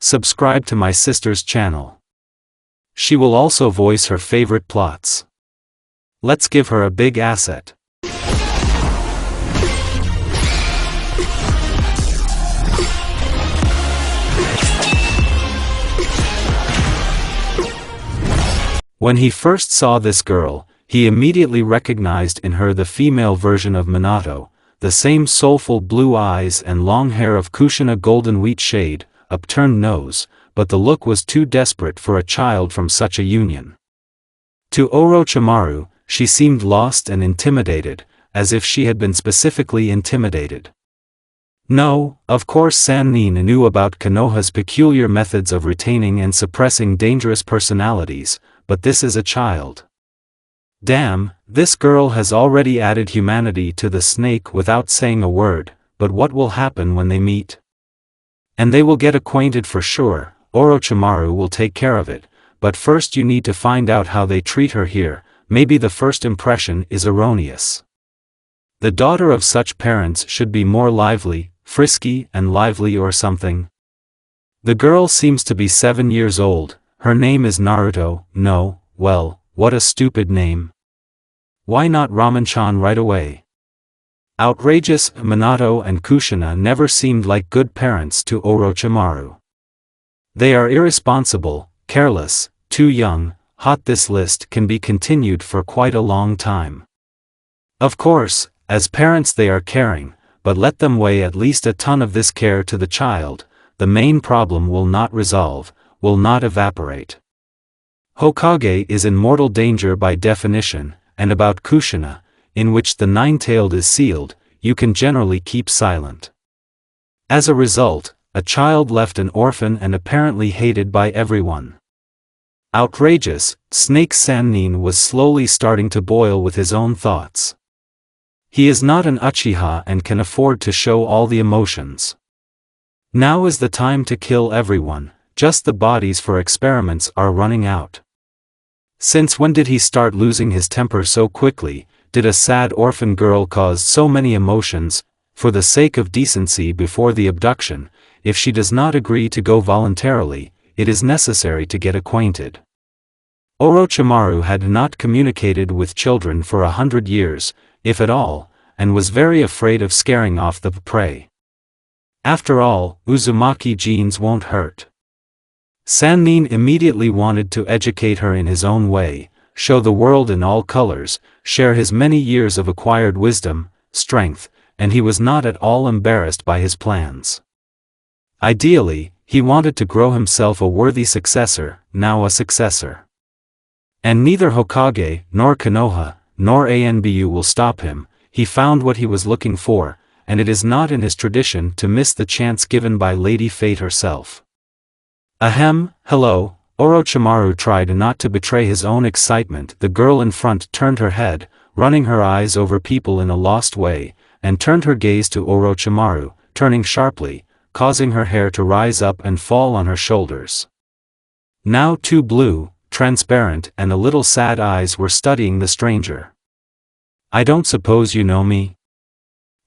subscribe to my sister's channel. She will also voice her favorite plots. Let's give her a big asset. When he first saw this girl, he immediately recognized in her the female version of Minato, the same soulful blue eyes and long hair of Kushina golden wheat shade, upturned nose, but the look was too desperate for a child from such a union. To Orochimaru, she seemed lost and intimidated, as if she had been specifically intimidated. No, of course Sannin knew about Konoha's peculiar methods of retaining and suppressing dangerous personalities, but this is a child. Damn, this girl has already added humanity to the snake without saying a word, but what will happen when they meet? And they will get acquainted for sure. Orochimaru will take care of it, but first you need to find out how they treat her here. Maybe the first impression is erroneous. The daughter of such parents should be more lively, frisky and lively or something. The girl seems to be 7 years old. Her name is Naruto. No, well, what a stupid name. Why not Ramen-chan right away? Outrageous. Minato and Kushina never seemed like good parents to Orochimaru. They are irresponsible, careless, too young, hot. This list can be continued for quite a long time. Of course, as parents they are caring, but let them weigh at least a ton of this care to the child, the main problem will not resolve, will not evaporate. Hokage is in mortal danger by definition, and about Kushina, in which the nine-tailed is sealed, you can generally keep silent. As a result, a child left an orphan and apparently hated by everyone. Outrageous. Snake Sannin was slowly starting to boil with his own thoughts. He is not an Uchiha and can afford to show all the emotions. Now is the time to kill everyone, just the bodies for experiments are running out. Since when did he start losing his temper so quickly? Did a sad orphan girl cause so many emotions? For the sake of decency before the abduction, if she does not agree to go voluntarily, it is necessary to get acquainted. Orochimaru had not communicated with children for 100 years, if at all, and was very afraid of scaring off the prey. After all, Uzumaki genes won't hurt. Sannin immediately wanted to educate her in his own way, show the world in all colors, share his many years of acquired wisdom, strength, and he was not at all embarrassed by his plans. Ideally, he wanted to grow himself a worthy successor, now a successor. And neither Hokage, nor Konoha, nor Anbu will stop him. He found what he was looking for, and it is not in his tradition to miss the chance given by Lady Fate herself. Ahem, hello. Orochimaru tried not to betray his own excitement. The girl in front turned her head, running her eyes over people in a lost way, and turned her gaze to Orochimaru, turning sharply, causing her hair to rise up and fall on her shoulders. Now two blue, transparent and a little sad eyes were studying the stranger. I don't suppose you know me?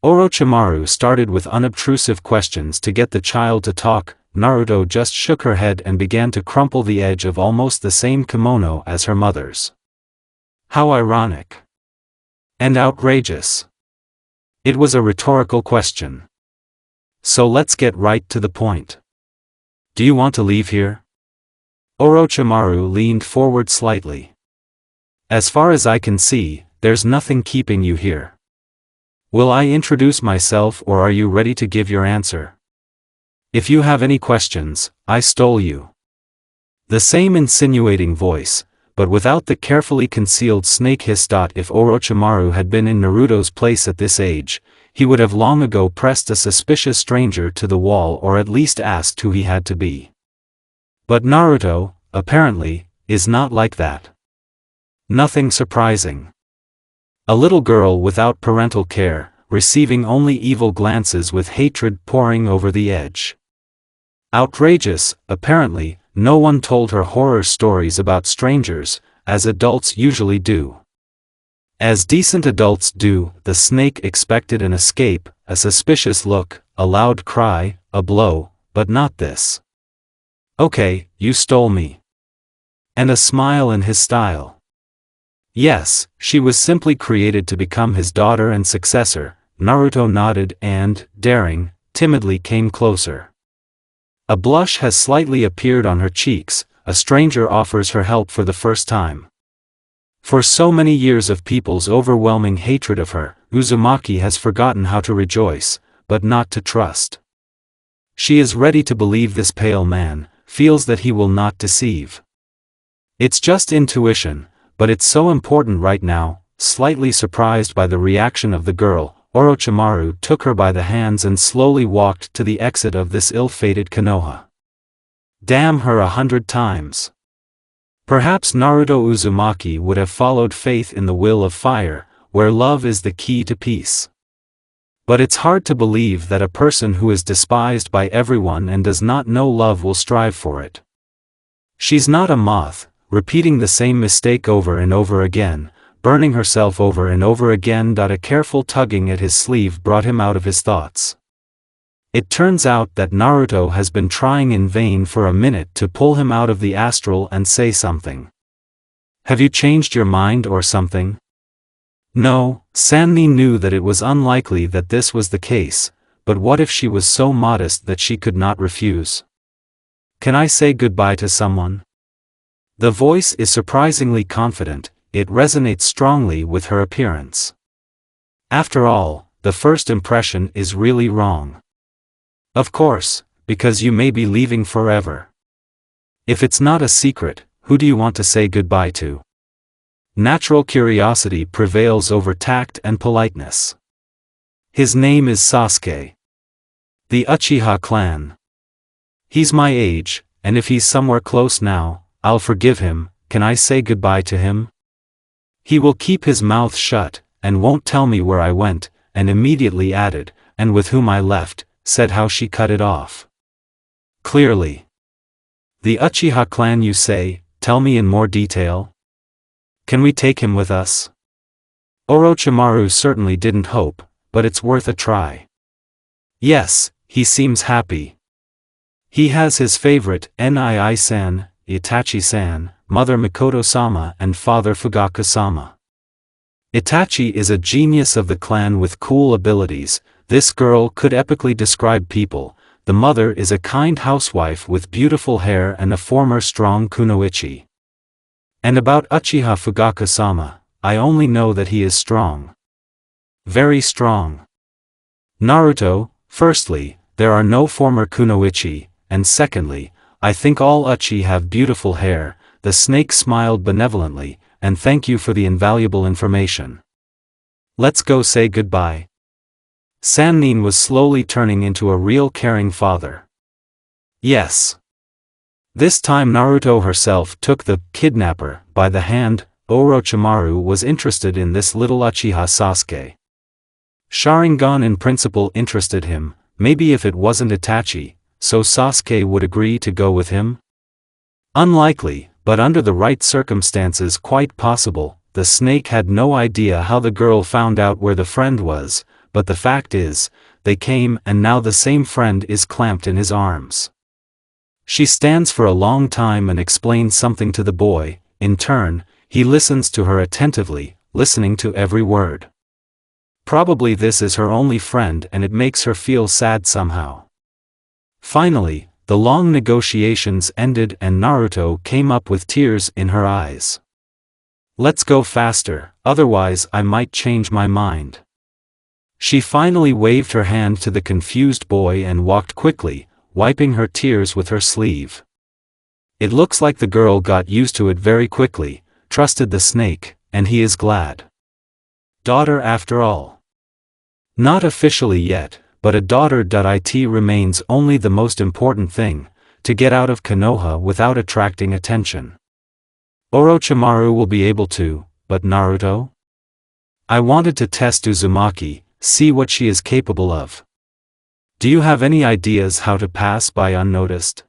Orochimaru started with unobtrusive questions to get the child to talk. Naruto just shook her head and began to crumple the edge of almost the same kimono as her mother's. How ironic. And outrageous. It was a rhetorical question. So let's get right to the point. Do you want to leave here? Orochimaru leaned forward slightly. As far as I can see, there's nothing keeping you here. Will I introduce myself or are you ready to give your answer? If you have any questions, I stole you. The same insinuating voice, but without the carefully concealed snake hiss. If Orochimaru had been in Naruto's place at this age, he would have long ago pressed a suspicious stranger to the wall or at least asked who he had to be. But Naruto, apparently, is not like that. Nothing surprising. A little girl without parental care, receiving only evil glances with hatred pouring over the edge. Outrageous. Apparently, no one told her horror stories about strangers, as adults usually do. As decent adults do. The snake expected an escape, a suspicious look, a loud cry, a blow, but not this. Okay, you stole me. And a smile in his style. Yes, she was simply created to become his daughter and successor. Naruto nodded and, daring, timidly came closer. A blush has slightly appeared on her cheeks. A stranger offers her help for the first time. For so many years of people's overwhelming hatred of her, Uzumaki has forgotten how to rejoice, but not to trust. She is ready to believe this pale man, feels that he will not deceive. It's just intuition, but it's so important right now. Slightly surprised by the reaction of the girl, Orochimaru took her by the hands and slowly walked to the exit of this ill-fated Konoha. Damn her 100 times. Perhaps Naruto Uzumaki would have followed faith in the will of fire, where love is the key to peace. But it's hard to believe that a person who is despised by everyone and does not know love will strive for it. She's not a moth, repeating the same mistake over and over again, burning herself over and over again. A careful tugging at his sleeve brought him out of his thoughts. It turns out that Naruto has been trying in vain for a minute to pull him out of the astral and say something. Have you changed your mind or something? No, Sanni knew that it was unlikely that this was the case, but what if she was so modest that she could not refuse? Can I say goodbye to someone? The voice is surprisingly confident, it resonates strongly with her appearance. After all, the first impression is really wrong. Of course, because you may be leaving forever. If it's not a secret, who do you want to say goodbye to? Natural curiosity prevails over tact and politeness. His name is Sasuke. The Uchiha clan. He's my age, and if he's somewhere close now, I'll forgive him. Can I say goodbye to him? He will keep his mouth shut, and won't tell me where I went, and immediately added, and with whom I left, said how she cut it off. Clearly. The Uchiha clan you say, tell me in more detail. Can we take him with us? Orochimaru certainly didn't hope, but it's worth a try. Yes, he seems happy. He has his favorite, Nii-san, Itachi-san, Mother Mikoto-sama and Father Fugaku-sama. Itachi is a genius of the clan with cool abilities. This girl could epically describe people. The mother is a kind housewife with beautiful hair and a former strong kunoichi. And about Uchiha Fugaku-sama, I only know that he is strong. Very strong. Naruto, firstly, there are no former kunoichi, and secondly, I think all Uchi have beautiful hair. The snake smiled benevolently, and thank you for the invaluable information. Let's go say goodbye. Sannin was slowly turning into a real caring father. Yes. This time Naruto herself took the kidnapper by the hand. Orochimaru was interested in this little Uchiha Sasuke. Sharingan in principle interested him, maybe if it wasn't Itachi, so Sasuke would agree to go with him? Unlikely, but under the right circumstances quite possible. The snake had no idea how the girl found out where the friend was, but the fact is, they came and now the same friend is clamped in his arms. She stands for a long time and explains something to the boy. In turn, he listens to her attentively, listening to every word. Probably this is her only friend and it makes her feel sad somehow. Finally, the long negotiations ended and Naruto came up with tears in her eyes. Let's go faster, otherwise I might change my mind. She finally waved her hand to the confused boy and walked quickly, wiping her tears with her sleeve. It looks like the girl got used to it very quickly, trusted the snake, and he is glad. Daughter after all. Not officially yet, but a daughter. It remains only the most important thing, to get out of Konoha without attracting attention. Orochimaru will be able to, but Naruto? I wanted to test Uzumaki, see what she is capable of. Do you have any ideas how to pass by unnoticed?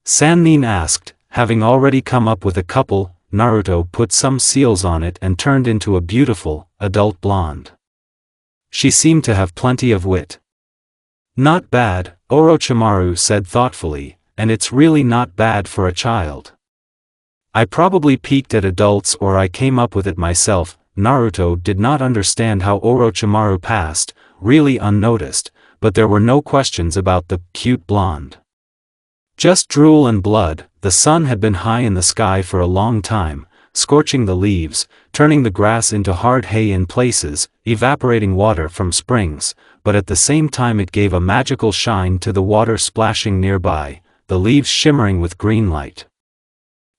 Sannin asked, having already come up with a couple. Naruto put some seals on it and turned into a beautiful, adult blonde. She seemed to have plenty of wit. Not bad, Orochimaru said thoughtfully, and it's really not bad for a child. I probably peaked at adults or I came up with it myself. Naruto did not understand how Orochimaru passed, really unnoticed, but there were no questions about the cute blonde. Just drool and blood. The sun had been high in the sky for a long time, scorching the leaves, turning the grass into hard hay in places, evaporating water from springs, but at the same time it gave a magical shine to the water splashing nearby, the leaves shimmering with green light.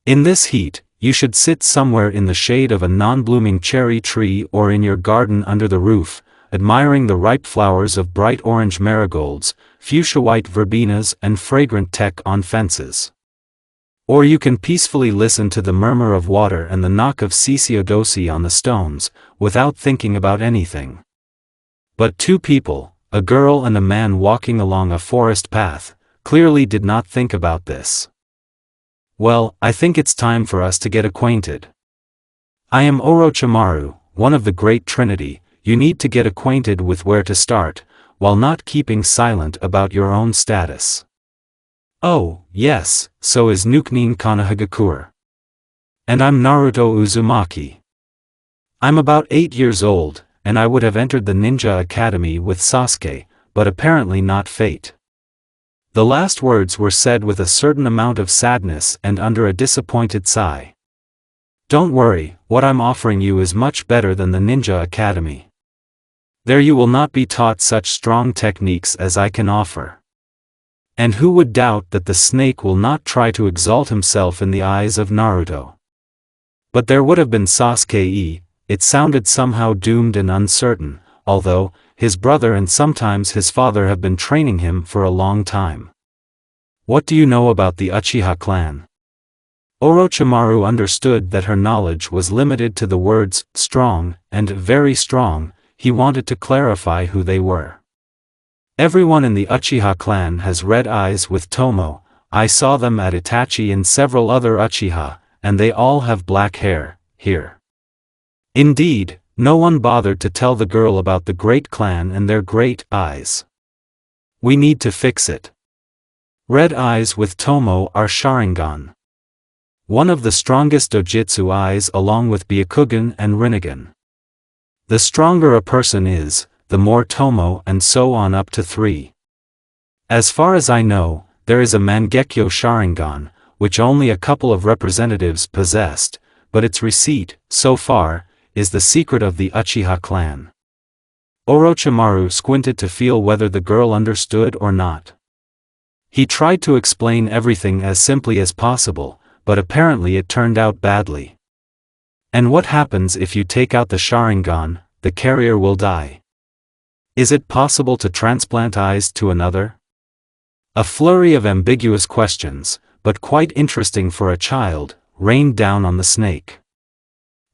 In this heat, you should sit somewhere in the shade of a non-blooming cherry tree or in your garden under the roof, admiring the ripe flowers of bright orange marigolds, fuchsia-white verbenas and fragrant teak on fences. Or you can peacefully listen to the murmur of water and the knock of sisiodosi on the stones, without thinking about anything. But two people, a girl and a man walking along a forest path, clearly did not think about this. Well, I think it's time for us to get acquainted. I am Orochimaru, one of the Great Trinity. You need to get acquainted with where to start, while not keeping silent about your own status. Oh, yes, so is Nuknin Konohagakure. And I'm Naruto Uzumaki. I'm about 8 years old, and I would have entered the ninja academy with Sasuke, but apparently not fate. The last words were said with a certain amount of sadness and under a disappointed sigh. Don't worry, what I'm offering you is much better than the ninja academy. There you will not be taught such strong techniques as I can offer. And who would doubt that the snake will not try to exalt himself in the eyes of Naruto? But there would have been Sasuke. It sounded somehow doomed and uncertain, although his brother and sometimes his father have been training him for a long time. What do you know about the Uchiha clan? Orochimaru understood that her knowledge was limited to the words strong and very strong. He wanted to clarify who they were. Everyone in the Uchiha clan has red eyes with Tomo. I saw them at Itachi and several other Uchiha, and they all have black hair, here. Indeed, no one bothered to tell the girl about the great clan and their great eyes. We need to fix it. Red eyes with Tomo are Sharingan. One of the strongest dojutsu eyes along with Byakugan and Rinnegan. The stronger a person is, the more Tomo and so on up to 3. As far as I know, there is a Mangekyo Sharingan, which only a couple of representatives possessed, but its receipt, so far, is the secret of the Uchiha clan. Orochimaru squinted to feel whether the girl understood or not. He tried to explain everything as simply as possible, but apparently it turned out badly. And what happens if you take out the Sharingan? The carrier will die. Is it possible to transplant eyes to another? A flurry of ambiguous questions, but quite interesting for a child, rained down on the snake.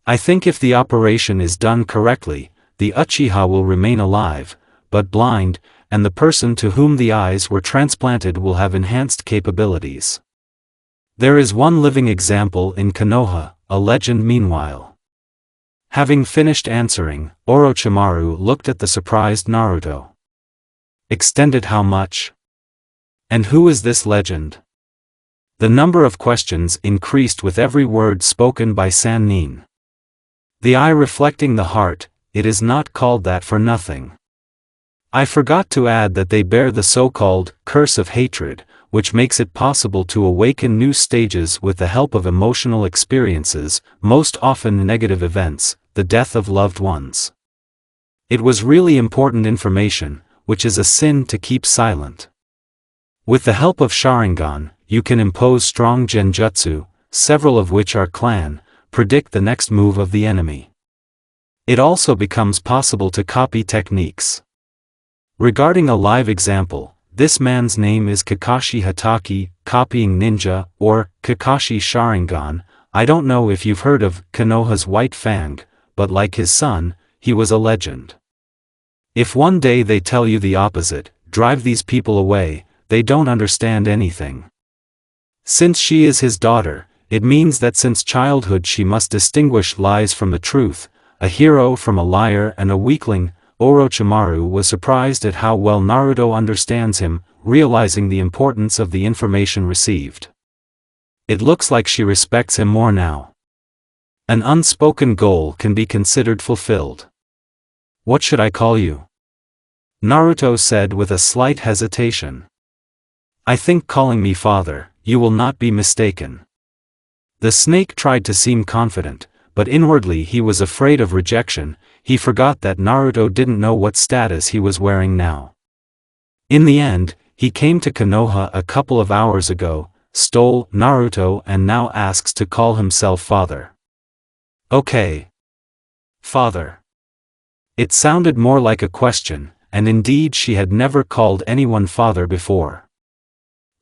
I think if the operation is done correctly, the Uchiha will remain alive, but blind, and the person to whom the eyes were transplanted will have enhanced capabilities. There is one living example in Konoha, a legend meanwhile. Having finished answering, Orochimaru looked at the surprised Naruto. Extended how much? And who is this legend? The number of questions increased with every word spoken by Sannin. The eye reflecting the heart, it is not called that for nothing. I forgot to add that they bear the so-called curse of hatred, which makes it possible to awaken new stages with the help of emotional experiences, most often negative events, the death of loved ones. It was really important information, which is a sin to keep silent. With the help of Sharingan, you can impose strong genjutsu, several of which are clan, predict the next move of the enemy. It also becomes possible to copy techniques. Regarding a live example, this man's name is Kakashi Hatake, copying ninja, or Kakashi Sharingan. I don't know if you've heard of Konoha's White Fang, but like his son, he was a legend. If one day they tell you the opposite, drive these people away, they don't understand anything. Since she is his daughter, it means that since childhood she must distinguish lies from the truth, a hero from a liar and a weakling. Orochimaru was surprised at how well Naruto understands him, realizing the importance of the information received. It looks like she respects him more now. An unspoken goal can be considered fulfilled. What should I call you? Naruto said with a slight hesitation. I think calling me father, you will not be mistaken. The snake tried to seem confident, but inwardly he was afraid of rejection. He forgot that Naruto didn't know what status he was wearing now. In the end, he came to Konoha a couple of hours ago, stole Naruto and now asks to call himself father. Okay. Father. It sounded more like a question, and indeed she had never called anyone father before.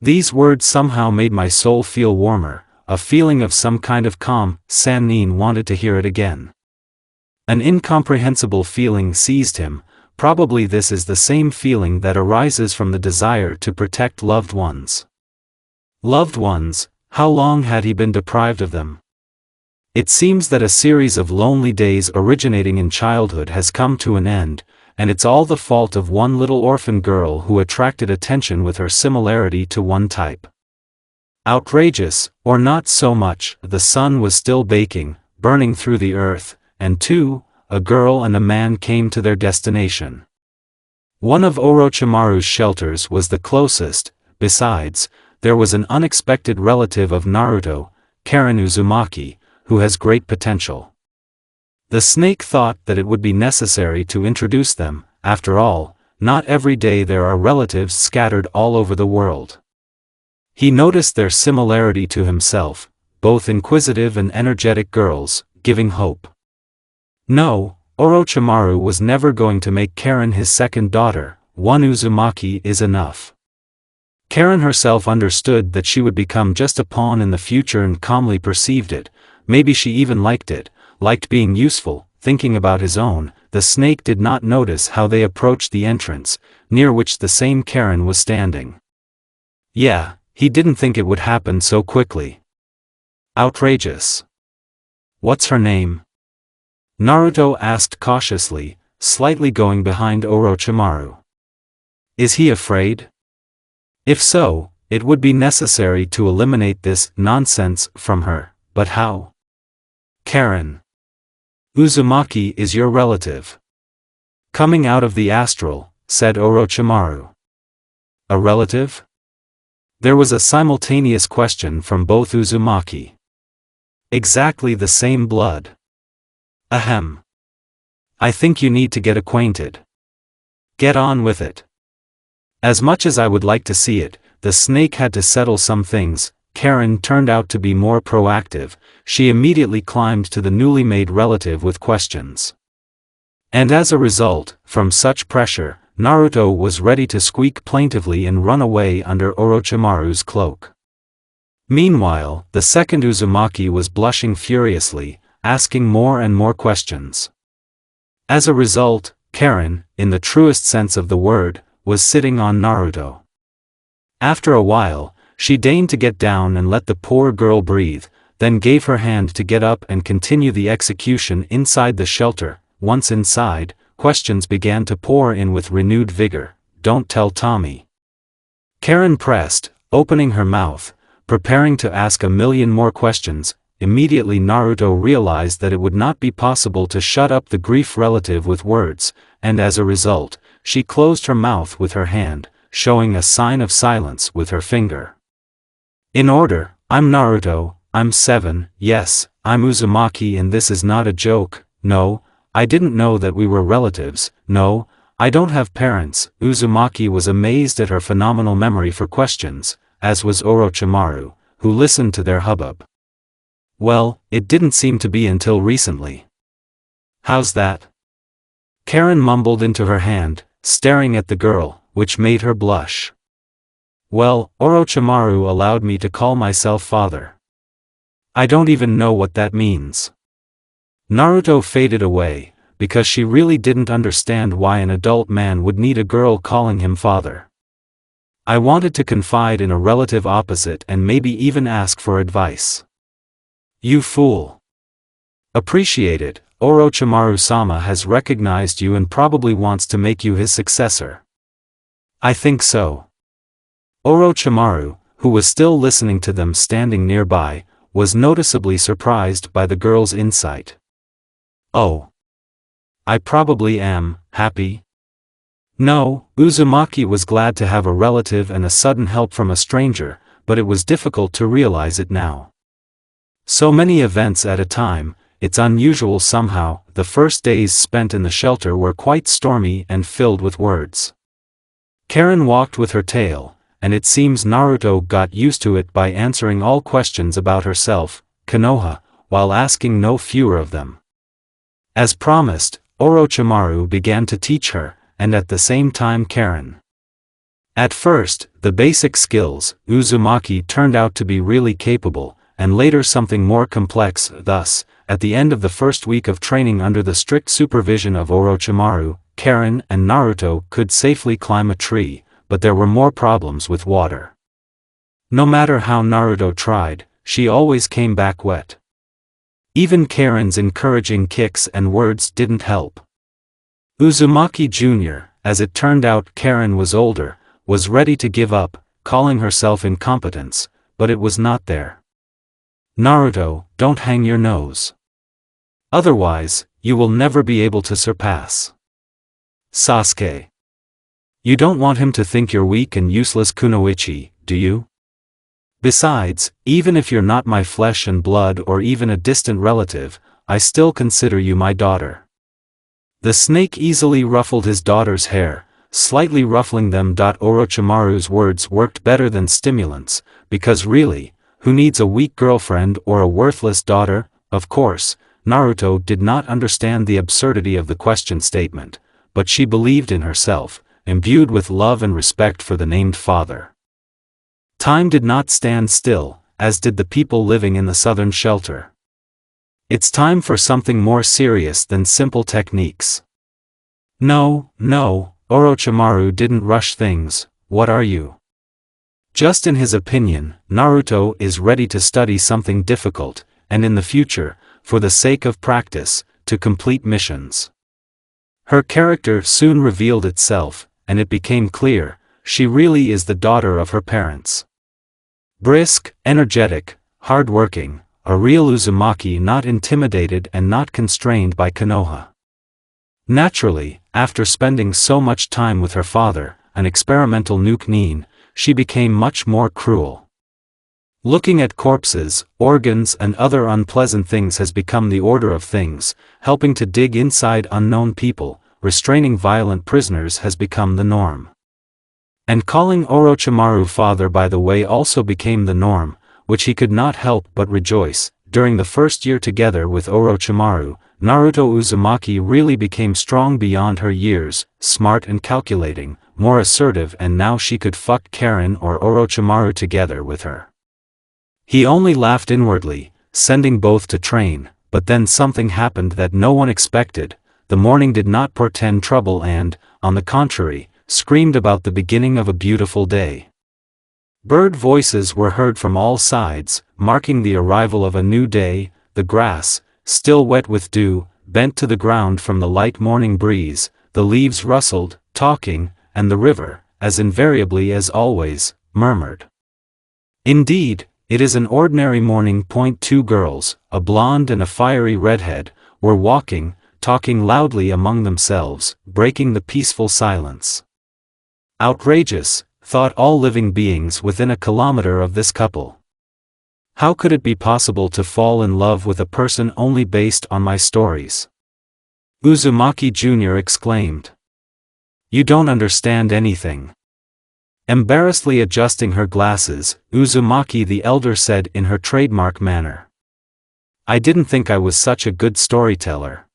These words somehow made my soul feel warmer, a feeling of some kind of calm. Sannin wanted to hear it again. An incomprehensible feeling seized him. Probably this is the same feeling that arises from the desire to protect loved ones. Loved ones, how long had he been deprived of them? It seems that a series of lonely days originating in childhood has come to an end, and it's all the fault of one little orphan girl who attracted attention with her similarity to one type. Outrageous, or not so much. The sun was still baking, burning through the earth, and a girl and a man came to their destination. One of Orochimaru's shelters was the closest. Besides, there was an unexpected relative of Naruto, Karen Uzumaki, who has great potential. The snake thought that it would be necessary to introduce them. After all, not every day there are relatives scattered all over the world. He noticed their similarity to himself, both inquisitive and energetic girls, giving hope. No, Orochimaru was never going to make Karen his second daughter. One Uzumaki is enough. Karen herself understood that she would become just a pawn in the future and calmly perceived it. Maybe she even liked it, liked being useful. Thinking about his own, the snake did not notice how they approached the entrance, near which the same Karen was standing. Yeah, he didn't think it would happen so quickly. Outrageous. What's her name? Naruto asked cautiously, slightly going behind Orochimaru. Is he afraid? If so, it would be necessary to eliminate this nonsense from her, but how? Karen. Uzumaki is your relative. Coming out of the astral, said Orochimaru. A relative? There was a simultaneous question from both Uzumaki. Exactly the same blood. Ahem. I think you need to get acquainted. Get on with it. As much as I would like to see it, the snake had to settle some things. Karen turned out to be more proactive. She immediately climbed to the newly made relative with questions. And as a result, from such pressure, Naruto was ready to squeak plaintively and run away under Orochimaru's cloak. Meanwhile, the second Uzumaki was blushing furiously, asking more and more questions. As a result, Karen, in the truest sense of the word, was sitting on Naruto. After a while, she deigned to get down and let the poor girl breathe, then gave her hand to get up and continue the execution inside the shelter. Once inside, questions began to pour in with renewed vigor. Don't tell Tommy. Karen pressed, opening her mouth, preparing to ask a million more questions. Immediately Naruto realized that it would not be possible to shut up the grief relative with words, and as a result, she closed her mouth with her hand, showing a sign of silence with her finger. In order, I'm Naruto, I'm 7, yes, I'm Uzumaki and this is not a joke. No, I didn't know that we were relatives. No, I don't have parents. Uzumaki was amazed at her phenomenal memory for questions, as was Orochimaru, who listened to their hubbub. Well, it didn't seem to be until recently. How's that? Karen mumbled into her hand, staring at the girl, which made her blush. Well, Orochimaru allowed me to call myself father. I don't even know what that means. Naruto faded away, because she really didn't understand why an adult man would need a girl calling him father. I wanted to confide in a relative opposite and maybe even ask for advice. You fool. Appreciate it, Orochimaru-sama has recognized you and probably wants to make you his successor. I think so. Orochimaru, who was still listening to them standing nearby, was noticeably surprised by the girl's insight. "Oh. I probably am happy." No, Uzumaki was glad to have a relative and a sudden help from a stranger, but it was difficult to realize it now. So many events at a time, it's unusual somehow. The first days spent in the shelter were quite stormy and filled with words. Karen walked with her tail, and it seems Naruto got used to it by answering all questions about herself, Konoha, while asking no fewer of them. As promised, Orochimaru began to teach her, and at the same time Karen. At first, the basic skills, Uzumaki turned out to be really capable, and later something more complex. Thus, at the end of the first week of training under the strict supervision of Orochimaru, Karen and Naruto could safely climb a tree, but there were more problems with water. No matter how Naruto tried, she always came back wet. Even Karen's encouraging kicks and words didn't help. Uzumaki Jr., as it turned out Karen was older, was ready to give up, calling herself incompetence, but it was not there. "Naruto, don't hang your nose. Otherwise, you will never be able to surpass Sasuke. You don't want him to think you're weak and useless kunoichi, do you? Besides, even if you're not my flesh and blood or even a distant relative, I still consider you my daughter." The snake easily ruffled his daughter's hair, slightly ruffling them. Orochimaru's words worked better than stimulants, because really, who needs a weak girlfriend or a worthless daughter? Of course, Naruto did not understand the absurdity of the question statement, but she believed in herself, imbued with love and respect for the named father. Time did not stand still, as did the people living in the southern shelter. It's time for something more serious than simple techniques. No, Orochimaru didn't rush things. What are you? Just in his opinion, Naruto is ready to study something difficult, and in the future, for the sake of practice, to complete missions. Her character soon revealed itself, and it became clear, she really is the daughter of her parents. Brisk, energetic, hard-working, a real Uzumaki, not intimidated and not constrained by Konoha. Naturally, after spending so much time with her father, an experimental nuke, she became much more cruel. Looking at corpses, organs and other unpleasant things has become the order of things, helping to dig inside unknown people, restraining violent prisoners has become the norm. And calling Orochimaru father by the way also became the norm, which he could not help but rejoice. During the first year together with Orochimaru, Naruto Uzumaki really became strong beyond her years, smart and calculating, more assertive, and now she could fuck Karen or Orochimaru together with her. He only laughed inwardly, sending both to train, but then something happened that no one expected. The morning did not portend trouble and, on the contrary, screamed about the beginning of a beautiful day. Bird voices were heard from all sides, marking the arrival of a new day. The grass, still wet with dew, bent to the ground from the light morning breeze, the leaves rustled, talking, and the river, as invariably as always, murmured. Indeed, it is an ordinary morning. Two girls, a blonde and a fiery redhead, were walking, talking loudly among themselves, breaking the peaceful silence. Outrageous, thought all living beings within a kilometer of this couple. How could it be possible to fall in love with a person only based on my stories? Uzumaki Jr. exclaimed. You don't understand anything. Embarrassedly adjusting her glasses, Uzumaki the elder said in her trademark manner. I didn't think I was such a good storyteller.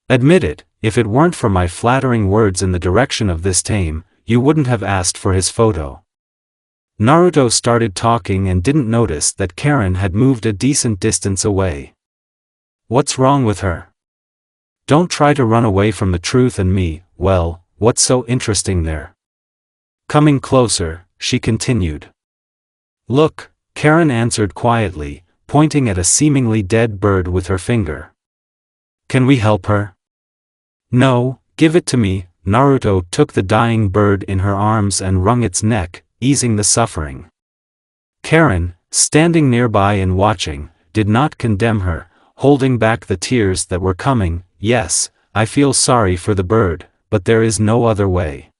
Admit it, if it weren't for my flattering words in the direction of this tame, you wouldn't have asked for his photo. Naruto started talking and didn't notice that Karen had moved a decent distance away. What's wrong with her? Don't try to run away from the truth and me. Well, what's so interesting there? Coming closer, she continued. Look, Karen answered quietly, pointing at a seemingly dead bird with her finger. Can we help her? No, give it to me. Naruto took the dying bird in her arms and wrung its neck, easing the suffering. Karen, standing nearby and watching, did not condemn her, holding back the tears that were coming. Yes, I feel sorry for the bird, but there is no other way.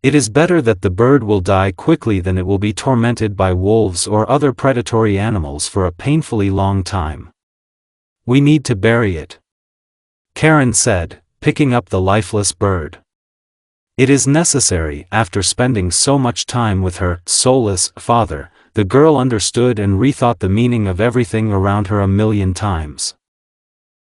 It is better that the bird will die quickly than it will be tormented by wolves or other predatory animals for a painfully long time. We need to bury it, Karen said, picking up the lifeless bird. It is necessary. After spending so much time with her soulless father, the girl understood and rethought the meaning of everything around her a million times.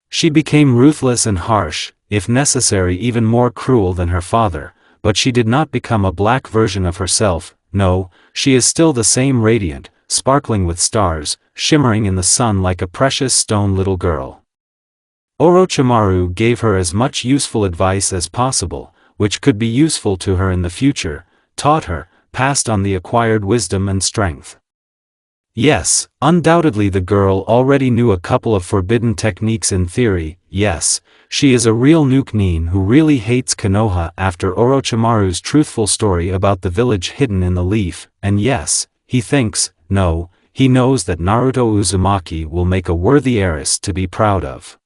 She became ruthless and harsh, if necessary even more cruel than her father, but she did not become a black version of herself. No, she is still the same radiant, sparkling with stars, shimmering in the sun like a precious stone little girl. Orochimaru gave her as much useful advice as possible, which could be useful to her in the future, taught her, passed on the acquired wisdom and strength. Yes, undoubtedly the girl already knew a couple of forbidden techniques in theory. Yes, she is a real Nuke-nin who really hates Konoha after Orochimaru's truthful story about the village hidden in the leaf, and yes, he thinks, no, he knows that Naruto Uzumaki will make a worthy heiress to be proud of.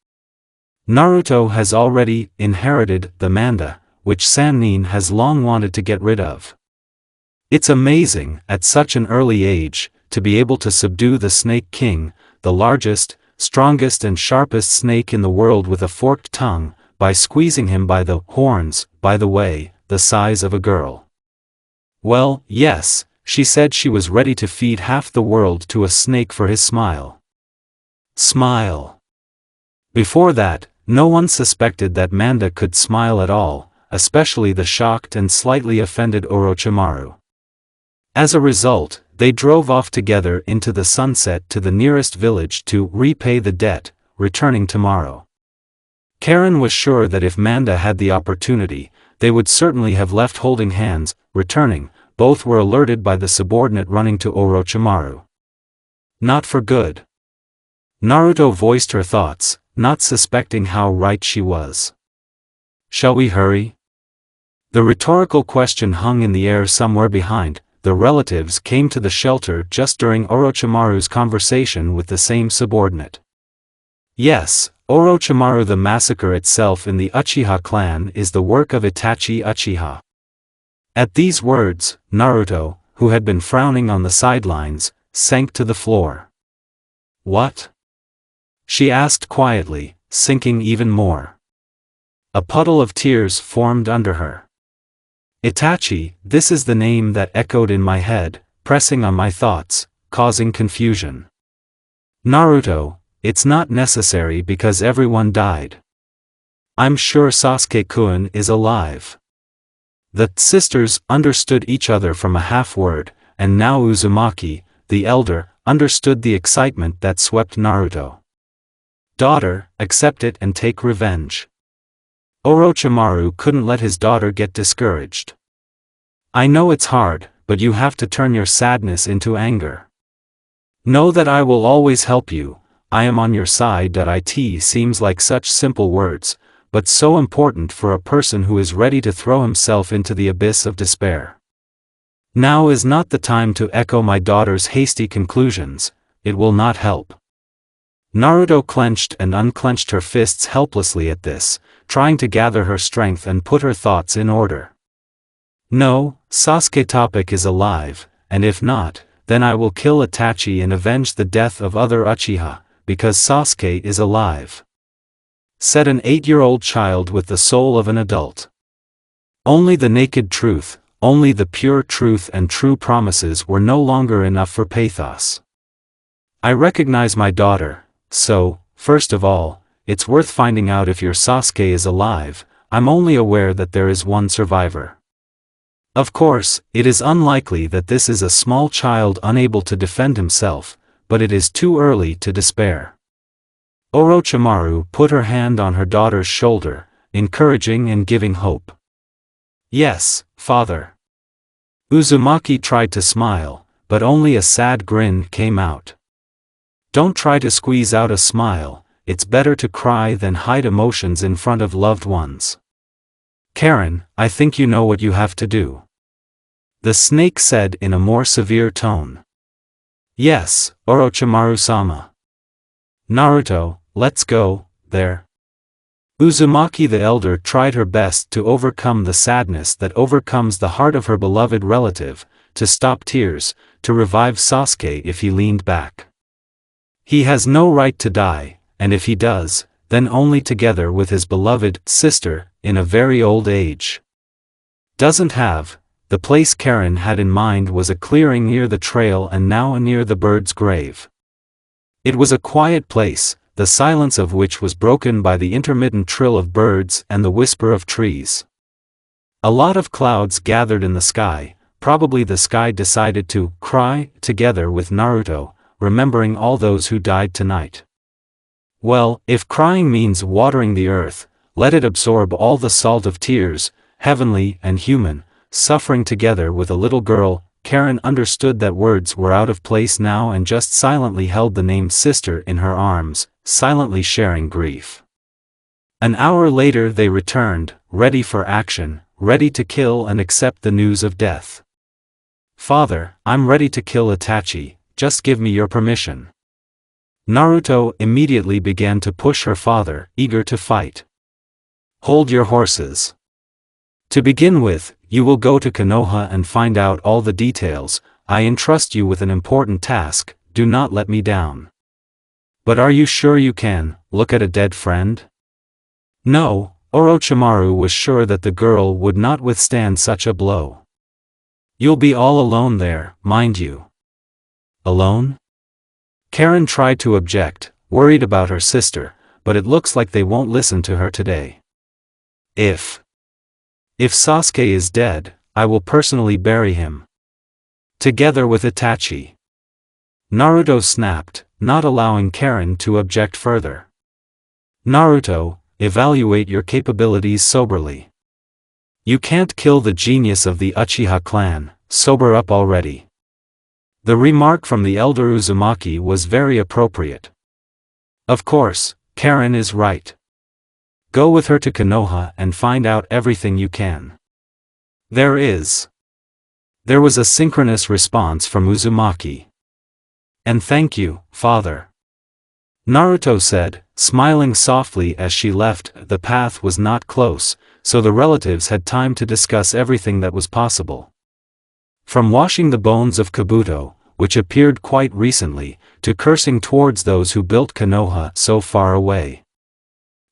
Naruto has already inherited the Manda, which Sannin has long wanted to get rid of. It's amazing, at such an early age, to be able to subdue the Snake King, the largest, strongest and sharpest snake in the world with a forked tongue, by squeezing him by the horns, by the way, the size of a girl. Well, yes, she said she was ready to feed half the world to a snake for his smile. Smile. Before that, no one suspected that Manda could smile at all, especially the shocked and slightly offended Orochimaru. As a result, they drove off together into the sunset to the nearest village to repay the debt, returning tomorrow. Karen was sure that if Manda had the opportunity, they would certainly have left holding hands. Returning, both were alerted by the subordinate running to Orochimaru. Not for good. Naruto voiced her thoughts, not suspecting how right she was. Shall we hurry? The rhetorical question hung in the air somewhere behind. The relatives came to the shelter just during Orochimaru's conversation with the same subordinate. Yes, Orochimaru. The massacre itself in the Uchiha clan is the work of Itachi Uchiha. At these words, Naruto, who had been frowning on the sidelines, sank to the floor. What? She asked quietly, sinking even more. A puddle of tears formed under her. Itachi, this is the name that echoed in my head, pressing on my thoughts, causing confusion. Naruto, it's not necessary because everyone died. I'm sure Sasuke-kun is alive. The sisters understood each other from a half-word, and now Uzumaki, the elder, understood the excitement that swept Naruto. Daughter, accept it and take revenge. Orochimaru couldn't let his daughter get discouraged. I know it's hard, but you have to turn your sadness into anger. Know that I will always help you. I am on your side. It seems like such simple words, but so important for a person who is ready to throw himself into the abyss of despair. Now is not the time to echo my daughter's hasty conclusions. It will not help. Naruto clenched and unclenched her fists helplessly at this, trying to gather her strength and put her thoughts in order. No, Sasuke topic is alive, and if not, then I will kill Itachi and avenge the death of other Uchiha, because Sasuke is alive. Said an 8-year-old child with the soul of an adult. Only the naked truth, only the pure truth and true promises were no longer enough for pathos. I recognize my daughter. So, first of all, it's worth finding out if your Sasuke is alive. I'm only aware that there is one survivor. Of course, it is unlikely that this is a small child unable to defend himself, but it is too early to despair. Orochimaru put her hand on her daughter's shoulder, encouraging and giving hope. Yes, father. Uzumaki tried to smile, but only a sad grin came out. Don't try to squeeze out a smile, it's better to cry than hide emotions in front of loved ones. Karen, I think you know what you have to do. The snake said in a more severe tone. Yes, Orochimaru-sama. Naruto, let's go, there. Uzumaki the elder tried her best to overcome the sadness that overcomes the heart of her beloved relative, to stop tears, to revive Sasuke if he leaned back. He has no right to die, and if he does, then only together with his beloved sister, in a very old age. Doesn't have. The place Karen had in mind was a clearing near the trail and now near the bird's grave. It was a quiet place, the silence of which was broken by the intermittent trill of birds and the whisper of trees. A lot of clouds gathered in the sky, probably the sky decided to cry together with Naruto, remembering all those who died tonight. Well, if crying means watering the earth, let it absorb all the salt of tears, heavenly and human, suffering together with a little girl. Karen understood that words were out of place now and just silently held the named sister in her arms, silently sharing grief. An hour later they returned, ready for action, ready to kill and accept the news of death. Father, I'm ready to kill Itachi, just give me your permission. Naruto immediately began to push her father, eager to fight. Hold your horses. To begin with, you will go to Konoha and find out all the details. I entrust you with an important task, do not let me down. But are you sure you can look at a dead friend? No, Orochimaru was sure that the girl would not withstand such a blow. You'll be all alone there, mind you. Alone? Karen tried to object, worried about her sister, but it looks like they won't listen to her today. If Sasuke is dead, I will personally bury him. Together with Itachi. Naruto snapped, not allowing Karen to object further. Naruto, evaluate your capabilities soberly. You can't kill the genius of the Uchiha clan, sober up already. The remark from the elder Uzumaki was very appropriate. Of course, Karen is right. Go with her to Konoha and find out everything you can. There was a synchronous response from Uzumaki. And thank you, father. Naruto said, smiling softly as she left. The path was not close, so the relatives had time to discuss everything that was possible. From washing the bones of Kabuto, which appeared quite recently, to cursing towards those who built Konoha so far away.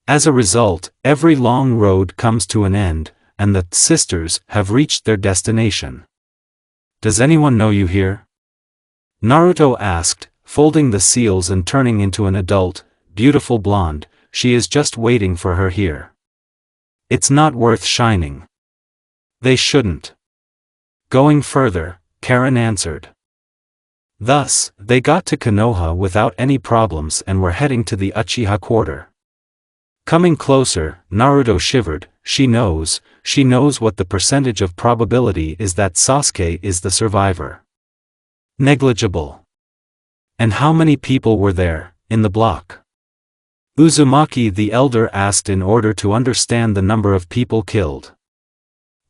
As a result, every long road comes to an end, and the sisters have reached their destination. Does anyone know you here? Naruto asked, folding the seals and turning into an adult, beautiful blonde. She is just waiting for her here. It's not worth shining. They shouldn't. Going further, Karen answered. Thus, they got to Konoha without any problems and were heading to the Uchiha quarter. Coming closer, Naruto shivered. She knows what the percentage of probability is that Sasuke is the survivor. Negligible. And how many people were there, in the block? Uzumaki the elder asked in order to understand the number of people killed.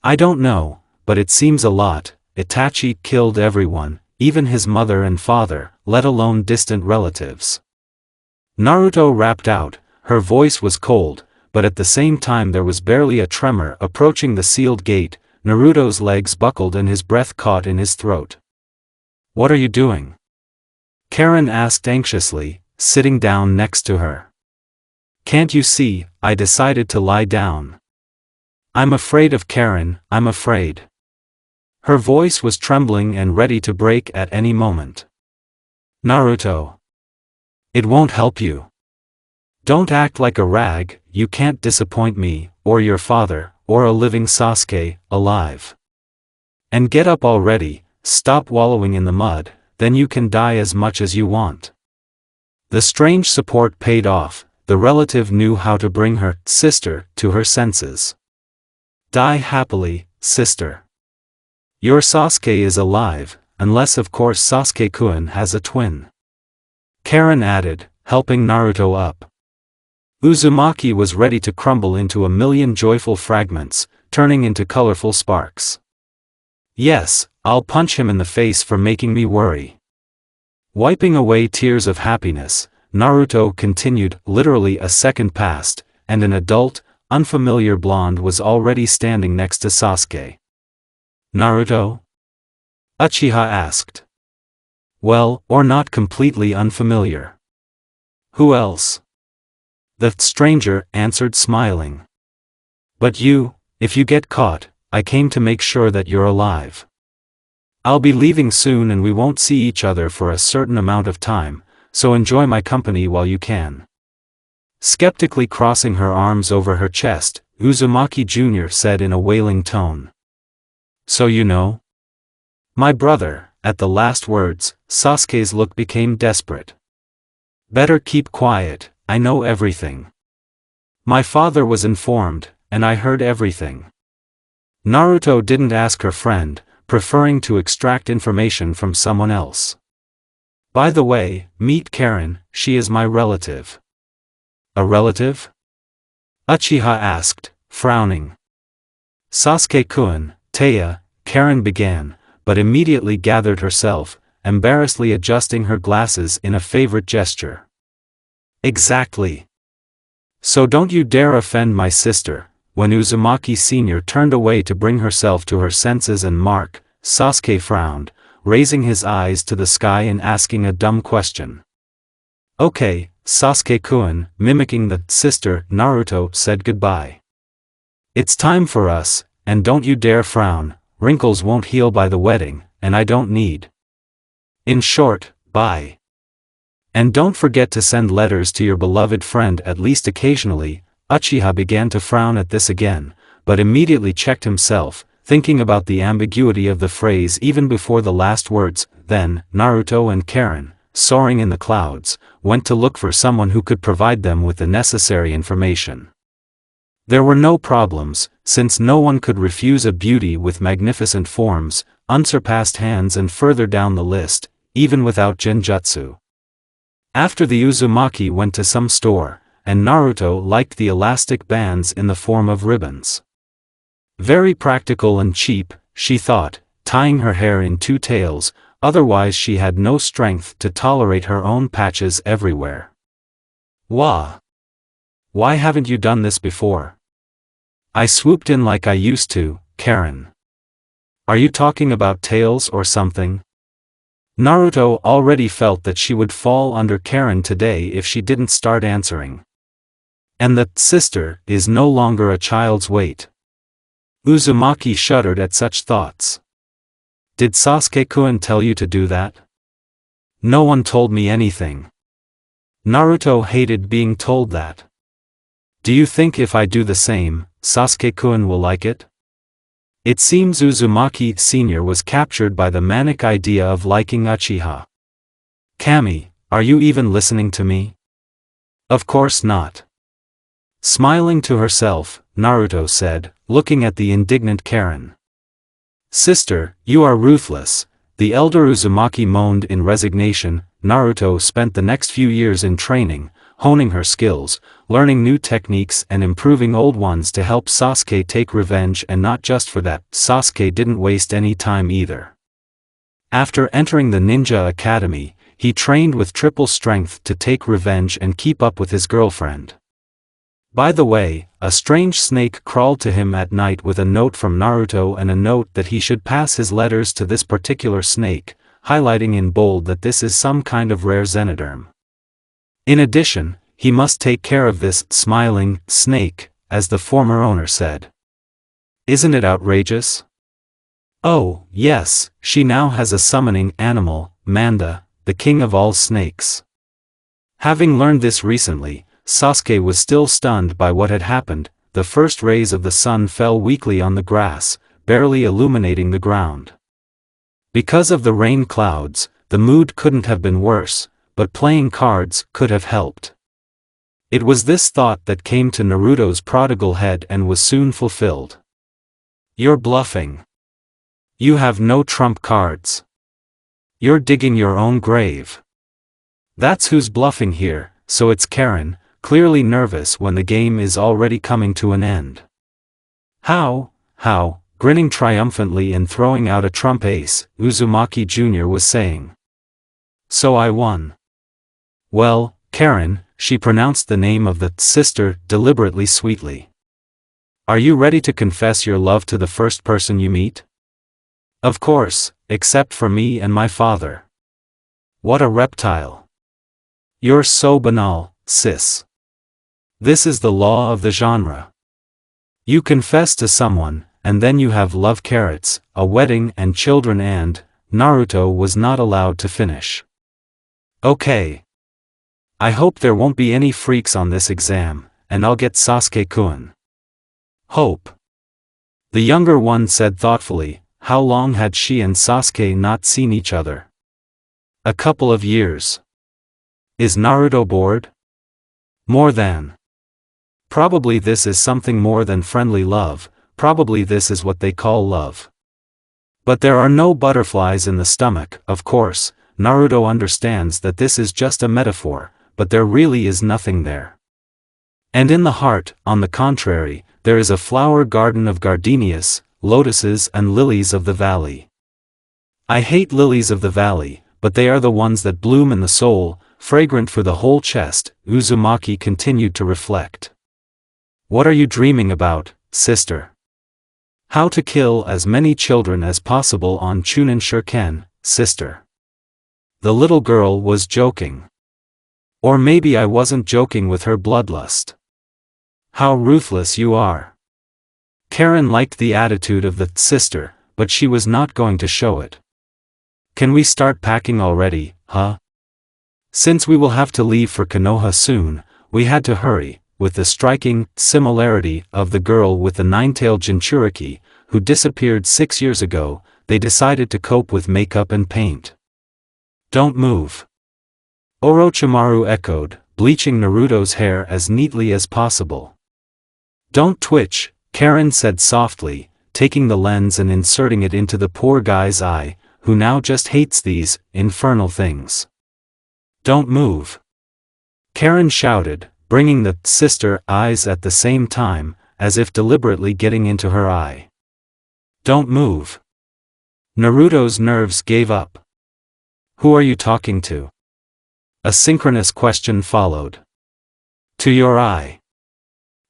I don't know, but it seems a lot. Itachi killed everyone, even his mother and father, let alone distant relatives. Naruto rapped out. Her voice was cold, but at the same time there was barely a tremor. Approaching the sealed gate, Naruto's legs buckled and his breath caught in his throat. What are you doing? Karen asked anxiously, sitting down next to her. Can't you see, I decided to lie down. I'm afraid of Karen, I'm afraid. Her voice was trembling and ready to break at any moment. Naruto. It won't help you. Don't act like a rag, you can't disappoint me, or your father, or a living Sasuke, alive. And get up already, stop wallowing in the mud, then you can die as much as you want. The strange support paid off, the relative knew how to bring her sister to her senses. Die happily, sister. Your Sasuke is alive, unless of course Sasuke-kun has a twin. Karen added, helping Naruto up. Uzumaki was ready to crumble into a million joyful fragments, turning into colorful sparks. Yes, I'll punch him in the face for making me worry. Wiping away tears of happiness, Naruto continued. Literally a second passed, and an adult, unfamiliar blonde was already standing next to Sasuke. Naruto? Uchiha asked. Well, or not completely unfamiliar. Who else? The stranger answered smiling. But you, if you get caught, I came to make sure that you're alive. I'll be leaving soon and we won't see each other for a certain amount of time, so enjoy my company while you can. Skeptically crossing her arms over her chest, Uzumaki Jr. said in a wailing tone. So you know? My brother. At the last words, Sasuke's look became desperate. Better keep quiet, I know everything. My father was informed, and I heard everything. Naruto didn't ask her friend, preferring to extract information from someone else. By the way, meet Karen, she is my relative. A relative? Uchiha asked, frowning. Sasuke-kun, Taya, Karen began, but immediately gathered herself, embarrassedly adjusting her glasses in a favorite gesture. Exactly. So don't you dare offend my sister. When Uzumaki Sr. turned away to bring herself to her senses and mark, Sasuke frowned, raising his eyes to the sky and asking a dumb question. Okay, Sasuke-kun, mimicking the sister, Naruto said goodbye. It's time for us, and don't you dare frown. Wrinkles won't heal by the wedding, and I don't need. In short, bye. And don't forget to send letters to your beloved friend at least occasionally. Uchiha began to frown at this again, but immediately checked himself, thinking about the ambiguity of the phrase even before the last words. Then, Naruto and Karen, soaring in the clouds, went to look for someone who could provide them with the necessary information. There were no problems, since no one could refuse a beauty with magnificent forms, unsurpassed hands and further down the list, even without genjutsu. After the Uzumaki went to some store, and Naruto liked the elastic bands in the form of ribbons. Very practical and cheap, she thought, tying her hair in two tails, otherwise she had no strength to tolerate her own patches everywhere. Wah! Why haven't you done this before? I swooped in like I used to, Karen. Are you talking about tails or something? Naruto already felt that she would fall under Karen today if she didn't start answering. And the sister is no longer a child's weight. Uzumaki shuddered at such thoughts. Did Sasuke-kun tell you to do that? No one told me anything. Naruto hated being told that. Do you think if I do the same, Sasuke-kun will like it? It seems Uzumaki Sr. was captured by the manic idea of liking Uchiha. Kami, are you even listening to me? Of course not. Smiling to herself, Naruto said, looking at the indignant Karen. Sister, you are ruthless, the elder Uzumaki moaned in resignation. Naruto spent the next few years in training, honing her skills, learning new techniques and improving old ones to help Sasuke take revenge, and not just for that, Sasuke didn't waste any time either. After entering the ninja academy, he trained with triple strength to take revenge and keep up with his girlfriend. By the way, a strange snake crawled to him at night with a note from Naruto and a note that he should pass his letters to this particular snake, highlighting in bold that this is some kind of rare xenoderm. In addition, he must take care of this smiling snake, as the former owner said. Isn't it outrageous? Oh, yes, she now has a summoning animal, Manda, the king of all snakes. Having learned this recently, Sasuke was still stunned by what had happened. The first rays of the sun fell weakly on the grass, barely illuminating the ground. Because of the rain clouds, the mood couldn't have been worse, but playing cards could have helped. It was this thought that came to Naruto's prodigal head and was soon fulfilled. You're bluffing. You have no trump cards. You're digging your own grave. That's who's bluffing here, so it's Karen, clearly nervous when the game is already coming to an end. How, grinning triumphantly and throwing out a trump ace, Uzumaki Jr. was saying. So I won. Well, Karen, she pronounced the name of the sister deliberately sweetly. Are you ready to confess your love to the first person you meet? Of course, except for me and my father. What a reptile. You're so banal, sis. This is the law of the genre. You confess to someone, and then you have love carrots, a wedding and children and, Naruto was not allowed to finish. Okay. I hope there won't be any freaks on this exam, and I'll get Sasuke-kun. Hope. The younger one said thoughtfully. How long had she and Sasuke not seen each other? A couple of years. Is Naruto bored? More than. Probably this is something more than friendly love, probably this is what they call love. But there are no butterflies in the stomach, of course. Naruto understands that this is just a metaphor, but there really is nothing there. And in the heart, on the contrary, there is a flower garden of gardenias, lotuses and lilies of the valley. I hate lilies of the valley, but they are the ones that bloom in the soul, fragrant for the whole chest, Uzumaki continued to reflect. What are you dreaming about, sister? How to kill as many children as possible on Chunin Shuriken, sister. The little girl was joking. Or maybe I wasn't joking with her bloodlust. How ruthless you are. Karen liked the attitude of the sister, but she was not going to show it. Can we start packing already, huh? Since we will have to leave for Konoha soon, we had to hurry. With the striking similarity of the girl with the nine-tailed Jinchuriki, who disappeared 6 years ago, they decided to cope with makeup and paint. Don't move. Orochimaru echoed, bleaching Naruto's hair as neatly as possible. Don't twitch, Karen said softly, taking the lens and inserting it into the poor guy's eye, who now just hates these infernal things. Don't move. Karen shouted, bringing the sister eyes at the same time, as if deliberately getting into her eye. Don't move. Naruto's nerves gave up. Who are you talking to? A synchronous question followed. To your eye.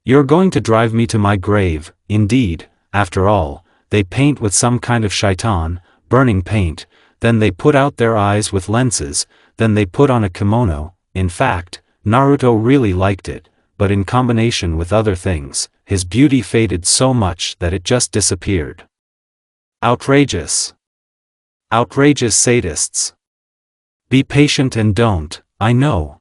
You're going to drive me to my grave, indeed. After all, they paint with some kind of shaitan, burning paint, then they put out their eyes with lenses, then they put on a kimono. In fact, Naruto really liked it, but in combination with other things, his beauty faded so much that it just disappeared. Outrageous. Outrageous sadists. Be patient and don't, I know.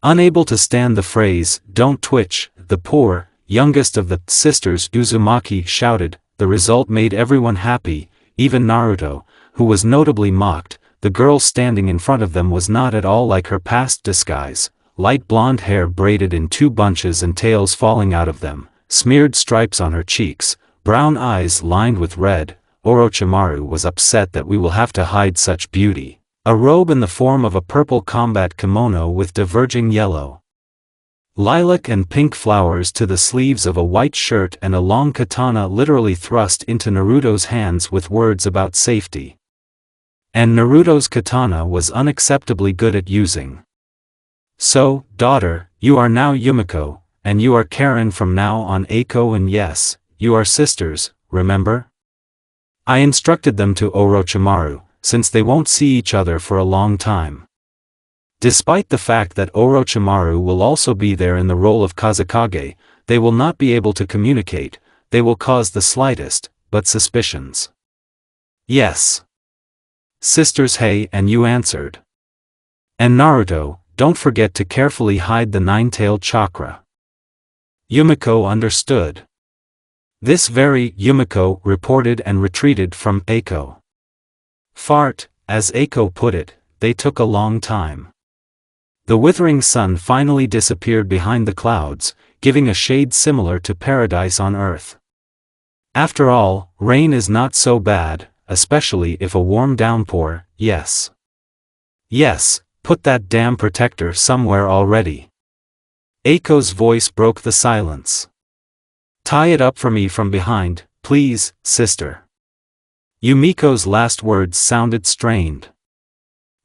Unable to stand the phrase, don't twitch, the poor, youngest of the sisters Uzumaki shouted. The result made everyone happy, even Naruto, who was notably mocked. The girl standing in front of them was not at all like her past disguise, light blonde hair braided in 2 bunches and tails falling out of them, smeared stripes on her cheeks, brown eyes lined with red. Orochimaru was upset that we will have to hide such beauty. A robe in the form of a purple combat kimono with diverging yellow, lilac and pink flowers to the sleeves of a white shirt and a long katana literally thrust into Naruto's hands with words about safety. And Naruto's katana was unacceptably good at using. So, daughter, you are now Yumiko, and you are Karen from now on Eiko, and yes, you are sisters, remember? I instructed them to Orochimaru, since they won't see each other for a long time. Despite the fact that Orochimaru will also be there in the role of Kazekage, they will not be able to communicate. They will cause the slightest, but suspicions. Yes. Sisters Hey, and you answered. And Naruto, don't forget to carefully hide the 9-tailed chakra. Yumiko understood. This very Yumiko reported and retreated from Eiko. Fart, as Eiko put it, they took a long time. The withering sun finally disappeared behind the clouds, giving a shade similar to paradise on earth. After all, rain is not so bad, especially if a warm downpour, yes. Yes, put that damn protector somewhere already. Eiko's voice broke the silence. Tie it up for me from behind, please, sister." Yumiko's last words sounded strained.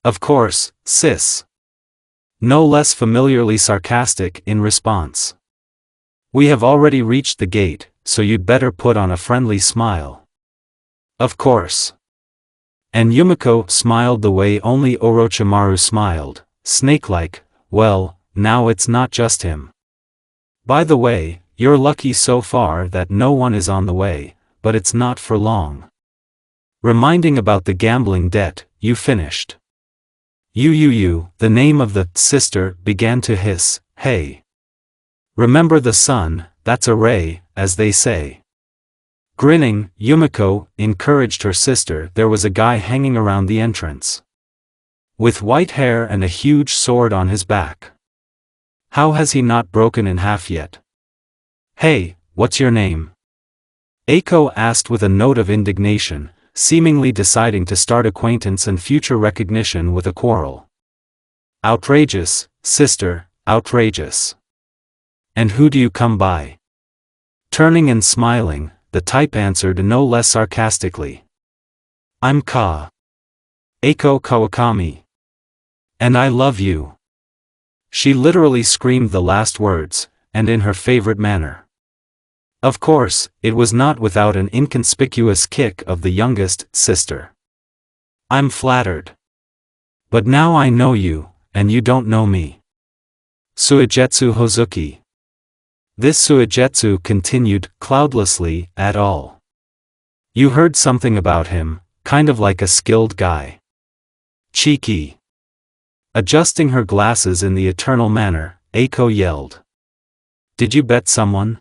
"Of course, sis." No less familiarly sarcastic in response. "We have already reached the gate, so you'd better put on a friendly smile." "Of course." And Yumiko smiled the way only Orochimaru smiled, snake-like. "Well, now it's not just him. By the way, you're lucky so far that no one is on the way, but it's not for long. Reminding about the gambling debt, you finished." The name of the sister began to hiss, "Hey. Remember the sun, that's a ray, as they say." Grinning, Yumiko encouraged her sister. There was a guy hanging around the entrance, with white hair and a huge sword on his back. How has he not broken in half yet? "Hey, what's your name?" Eiko asked with a note of indignation, seemingly deciding to start acquaintance and future recognition with a quarrel. "Outrageous, sister, outrageous. And who do you come by?" Turning and smiling, the type answered no less sarcastically. "I'm Eiko Kawakami. And I love you." She literally screamed the last words, and in her favorite manner. Of course, it was not without an inconspicuous kick of the youngest sister. "I'm flattered. But now I know you, and you don't know me. Suigetsu Hozuki." This Suigetsu continued, cloudlessly, "at all. You heard something about him, kind of like a skilled guy. Cheeky." Adjusting her glasses in the eternal manner, Eiko yelled. "Did you bet someone?"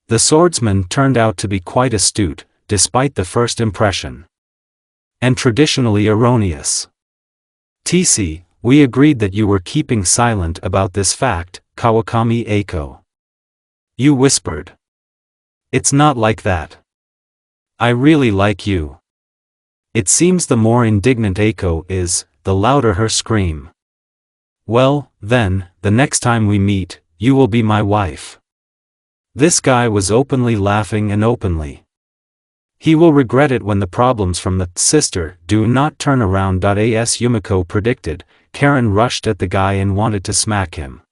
The swordsman turned out to be quite astute, despite the first impression. And traditionally erroneous. "TC, we agreed that you were keeping silent about this fact, Kawakami Eiko." You whispered. "It's not like that. I really like you." It seems the more indignant Eiko is, the louder her scream. "Well, then, the next time we meet, you will be my wife." This guy was openly laughing and openly. He will regret it when the problems from the sister do not turn around. As Yumiko predicted, Karen rushed at the guy and wanted to smack him.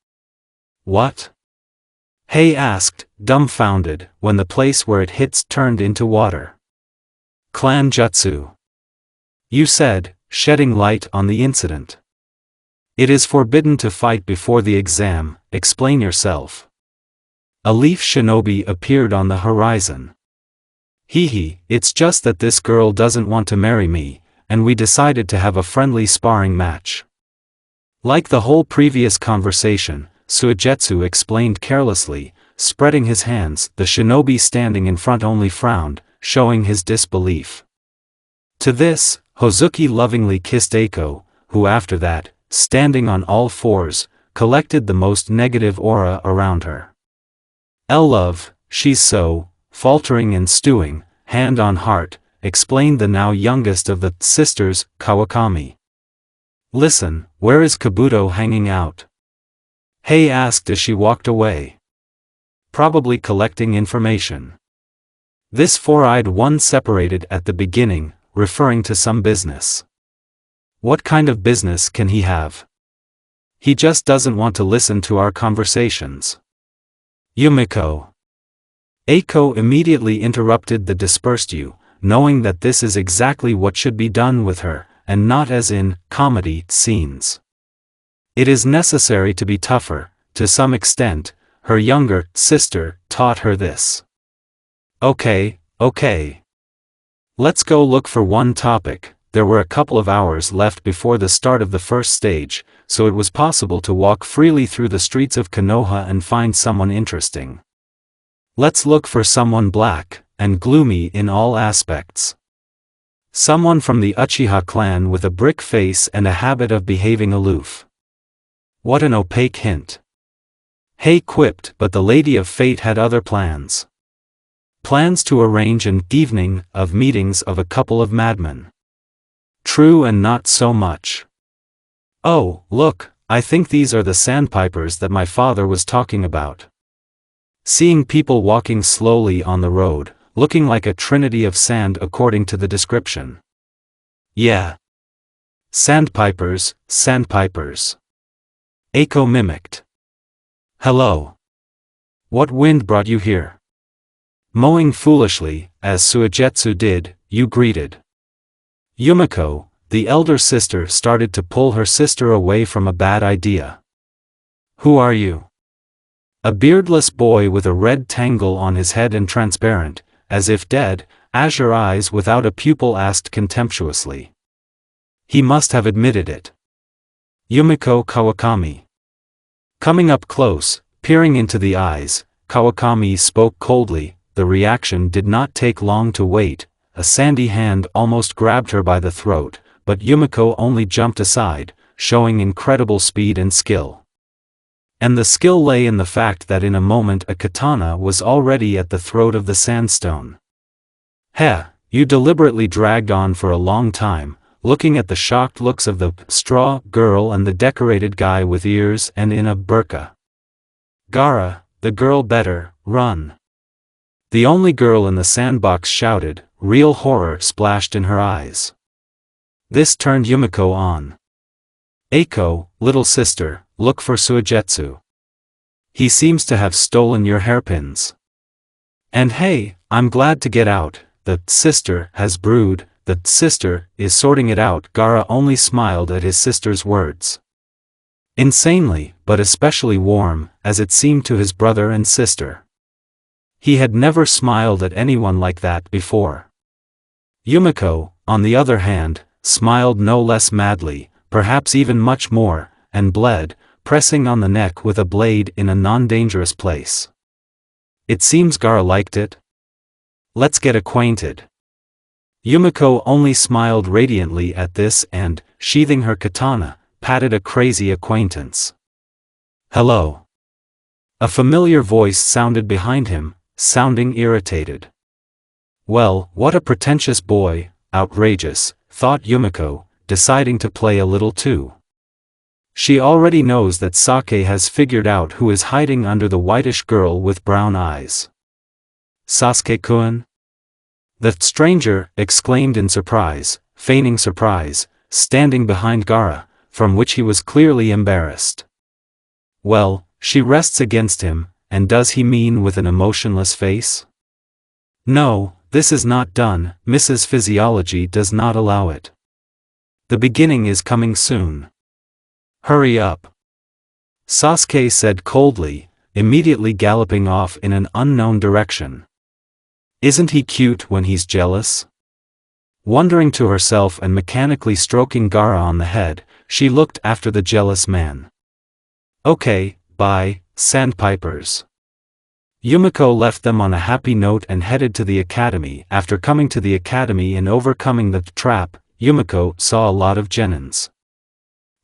"What?" Hei asked, dumbfounded, when the place where it hits turned into water. "Clan Jutsu. You said," shedding light on the incident. "It is forbidden to fight before the exam, explain yourself." A leaf shinobi appeared on the horizon. It's just that this girl doesn't want to marry me, and we decided to have a friendly sparring match." Like the whole previous conversation, Suigetsu explained carelessly, spreading his hands. The shinobi standing in front only frowned, showing his disbelief. To this, Hozuki lovingly kissed Eiko, who after that, standing on all fours, collected the most negative aura around her. "Love, she's so," faltering and stewing, hand on heart, explained the now youngest of the sisters, Kawakami. "Listen, where is Kabuto hanging out?" Hei asked as she walked away. "Probably collecting information." This four-eyed one separated at the beginning, referring to some business. What kind of business can he have? He just doesn't want to listen to our conversations. Yumiko. Eiko immediately interrupted the dispersed you, knowing that this is exactly what should be done with her, and not as in comedy scenes. It is necessary to be tougher. To some extent, her younger sister taught her this. Okay. Let's go look for one topic. There were a couple of hours left before the start of the first stage, so it was possible to walk freely through the streets of Konoha and find someone interesting. Let's look for someone black, and gloomy in all aspects. Someone from the Uchiha clan with a brick face and a habit of behaving aloof. What an opaque hint. Hei quipped, but the Lady of Fate had other plans. Plans to arrange an evening of meetings of a couple of madmen. True and not so much. Oh, look, I think these are the sandpipers that my father was talking about. Seeing people walking slowly on the road, looking like a trinity of sand according to the description. Yeah. Sandpipers, sandpipers. Eiko mimicked. Hello. What wind brought you here? Mowing foolishly, as Suigetsu did, you greeted. Yumiko, the elder sister, started to pull her sister away from a bad idea. Who are you? A beardless boy with a red tangle on his head and transparent, as if dead, azure eyes without a pupil asked contemptuously. He must have admitted it. Yumiko Kawakami. Coming up close, peering into the eyes, Kawakami spoke coldly. The reaction did not take long to wait. A sandy hand almost grabbed her by the throat, but Yumiko only jumped aside, showing incredible speed and skill. And the skill lay in the fact that in a moment a katana was already at the throat of the sandstone. Heh, you deliberately dragged on for a long time, looking at the shocked looks of the straw girl and the decorated guy with ears and in a burqa. Gaara, the girl better, run. The only girl in the sandbox shouted, real horror splashed in her eyes. This turned Yumiko on. Eiko, little sister, look for Suigetsu. He seems to have stolen your hairpins. And hey, I'm glad to get out. The sister has brewed, the sister is sorting it out. Gaara only smiled at his sister's words. Insanely, but especially warm, as it seemed to his brother and sister. He had never smiled at anyone like that before. Yumiko, on the other hand, smiled no less madly, perhaps even much more, and bled, pressing on the neck with a blade in a non-dangerous place. It seems Gaara liked it. Let's get acquainted. Yumiko only smiled radiantly at this and, sheathing her katana, patted a crazy acquaintance. Hello. A familiar voice sounded behind him, sounding irritated. Well, what a pretentious boy, outrageous, thought Yumiko, deciding to play a little too. She already knows that Sasuke has figured out who is hiding under the whitish girl with brown eyes. Sasuke-kun? The stranger exclaimed in surprise, feigning surprise, standing behind Gaara, from which he was clearly embarrassed. Well, she rests against him, and does he mean with an emotionless face? No, this is not done, Mrs. Physiology does not allow it. The beginning is coming soon. Hurry up. Sasuke said coldly, immediately galloping off in an unknown direction. Isn't he cute when he's jealous? Wondering to herself and mechanically stroking Gaara on the head, she looked after the jealous man. Okay, bye, sandpipers. Yumiko left them on a happy note and headed to the academy. After coming to the academy and overcoming the trap, Yumiko saw a lot of genins.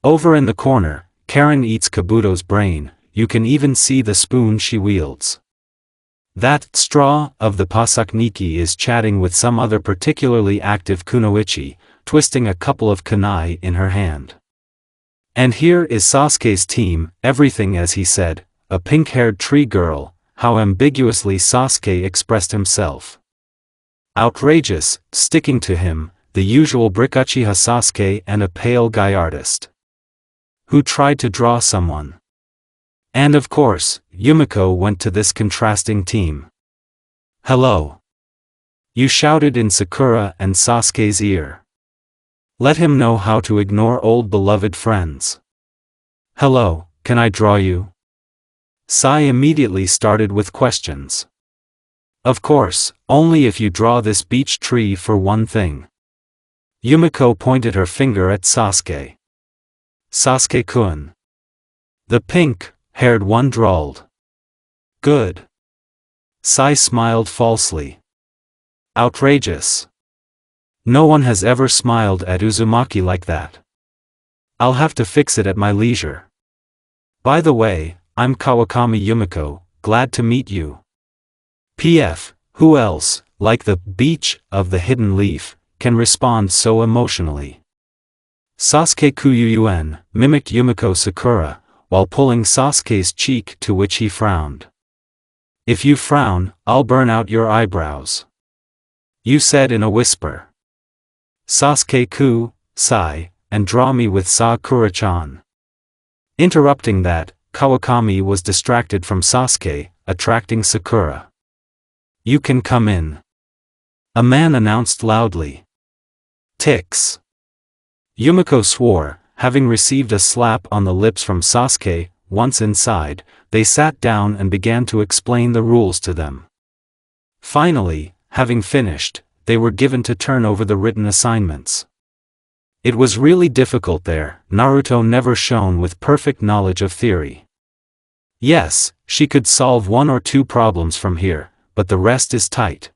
Over in the corner, Karen eats Kabuto's brain, you can even see the spoon she wields. That straw of the Pasakniki is chatting with some other particularly active kunoichi, twisting a couple of kunai in her hand. And here is Sasuke's team, everything as he said, a pink-haired tree girl, how ambiguously Sasuke expressed himself. Outrageous, sticking to him, the usual Brikuchiha Sasuke and a pale guy artist. Who tried to draw someone. And of course, Yumiko went to this contrasting team. Hello. You shouted in Sakura and Sasuke's ear. Let him know how to ignore old beloved friends. Hello, can I draw you? Sai immediately started with questions. Of course, only if you draw this beech tree for one thing. Yumiko pointed her finger at Sasuke. Sasuke-kun. The pink-haired one drawled. Good. Sai smiled falsely. Outrageous. No one has ever smiled at Uzumaki like that. I'll have to fix it at my leisure. By the way, I'm Kawakami Yumiko, glad to meet you. P.F. Who else, like the beech of the hidden leaf, can respond so emotionally? Sasuke Kuyuyuen mimicked Yumiko Sakura, while pulling Sasuke's cheek to which he frowned. If you frown, I'll burn out your eyebrows. You said in a whisper. Sasuke-ku, sigh, and draw me with Sakura-chan. Interrupting that, Kawakami was distracted from Sasuke, attracting Sakura. You can come in. A man announced loudly. Tix. Yumiko swore, having received a slap on the lips from Sasuke. Once inside, they sat down and began to explain the rules to them. Finally, having finished, they were given to turn over the written assignments. It was really difficult there. Naruto never shone with perfect knowledge of theory. Yes, she could solve 1 or 2 problems from here, but the rest is tight.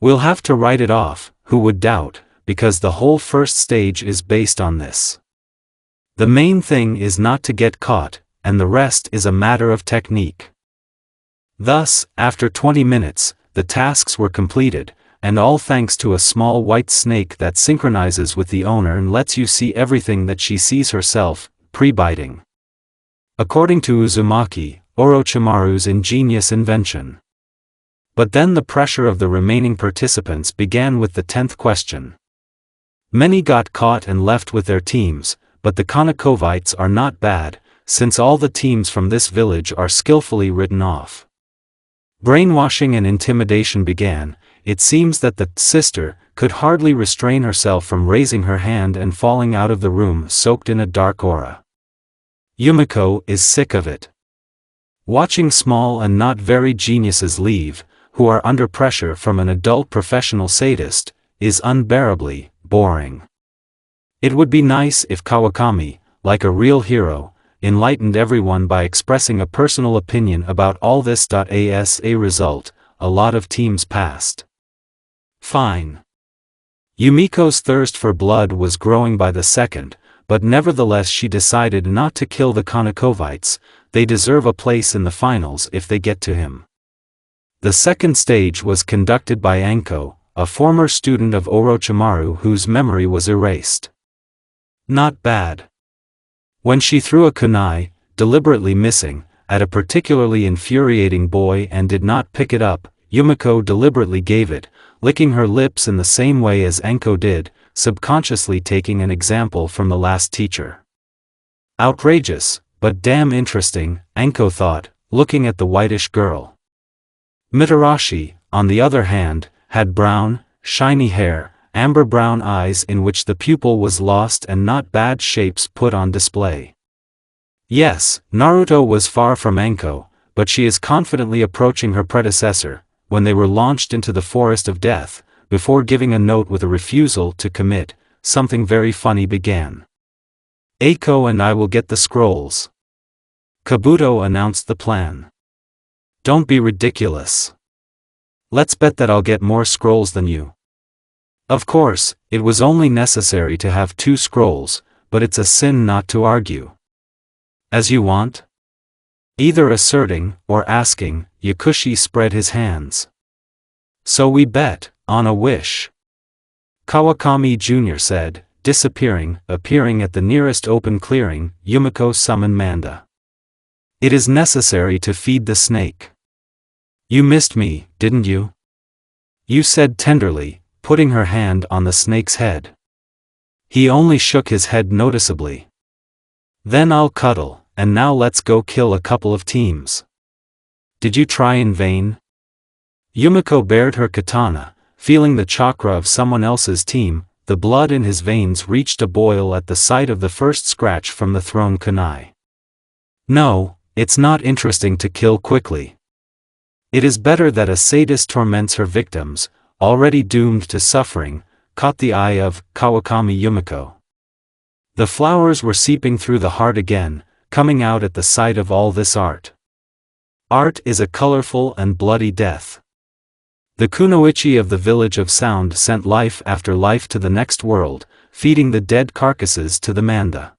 We'll have to write it off, who would doubt, because the whole first stage is based on this. The main thing is not to get caught, and the rest is a matter of technique. Thus, after 20 minutes, the tasks were completed, and all thanks to a small white snake that synchronizes with the owner and lets you see everything that she sees herself, pre-biting. According to Uzumaki, Orochimaru's ingenious invention. But then the pressure of the remaining participants began with the 10th question. Many got caught and left with their teams, but the Konokovites are not bad, since all the teams from this village are skillfully written off. Brainwashing and intimidation began. It seems that the sister could hardly restrain herself from raising her hand and falling out of the room soaked in a dark aura. Yumiko is sick of it. Watching small and not very geniuses leave, who are under pressure from an adult professional sadist, is unbearably boring. It would be nice if Kawakami, like a real hero, enlightened everyone by expressing a personal opinion about all this. As a result, a lot of teams passed. Fine. Yumiko's thirst for blood was growing by the second, but nevertheless she decided not to kill the Konokovites. They deserve a place in the finals if they get to him. The second stage was conducted by Anko, a former student of Orochimaru whose memory was erased. Not bad. When she threw a kunai, deliberately missing, at a particularly infuriating boy and did not pick it up, Yumiko deliberately gave it, licking her lips in the same way as Anko did, subconsciously taking an example from the last teacher. Outrageous, but damn interesting, Anko thought, looking at the whitish girl. Mitarashi, on the other hand, had brown, shiny hair, amber-brown eyes in which the pupil was lost and not bad shapes put on display. Yes, Naruto was far from Anko, but she is confidently approaching her predecessor. When they were launched into the forest of death, before giving a note with a refusal to commit, something very funny began. Eiko and I will get the scrolls. Kabuto announced the plan. Don't be ridiculous. Let's bet that I'll get more scrolls than you. Of course, it was only necessary to have 2 scrolls, but it's a sin not to argue. As you want? Either asserting, or asking, Yakushi spread his hands. So we bet, on a wish. Kawakami Jr. said, appearing at the nearest open clearing. Yumiko summoned Manda. It is necessary to feed the snake. You missed me, didn't you? You said tenderly, putting her hand on the snake's head. He only shook his head noticeably. Then I'll cuddle, and now let's go kill a couple of teams. Did you try in vain? Yumiko bared her katana, feeling the chakra of someone else's team. The blood in his veins reached a boil at the sight of the first scratch from the thrown kunai. No, it's not interesting to kill quickly. It is better that a sadist torments her victims, already doomed to suffering. Caught the eye of Kawakami Yumiko. The flowers were seeping through the heart again, coming out at the sight of all this art. Art is a colorful and bloody death. The kunoichi of the village of sound sent life after life to the next world, feeding the dead carcasses to the Manda.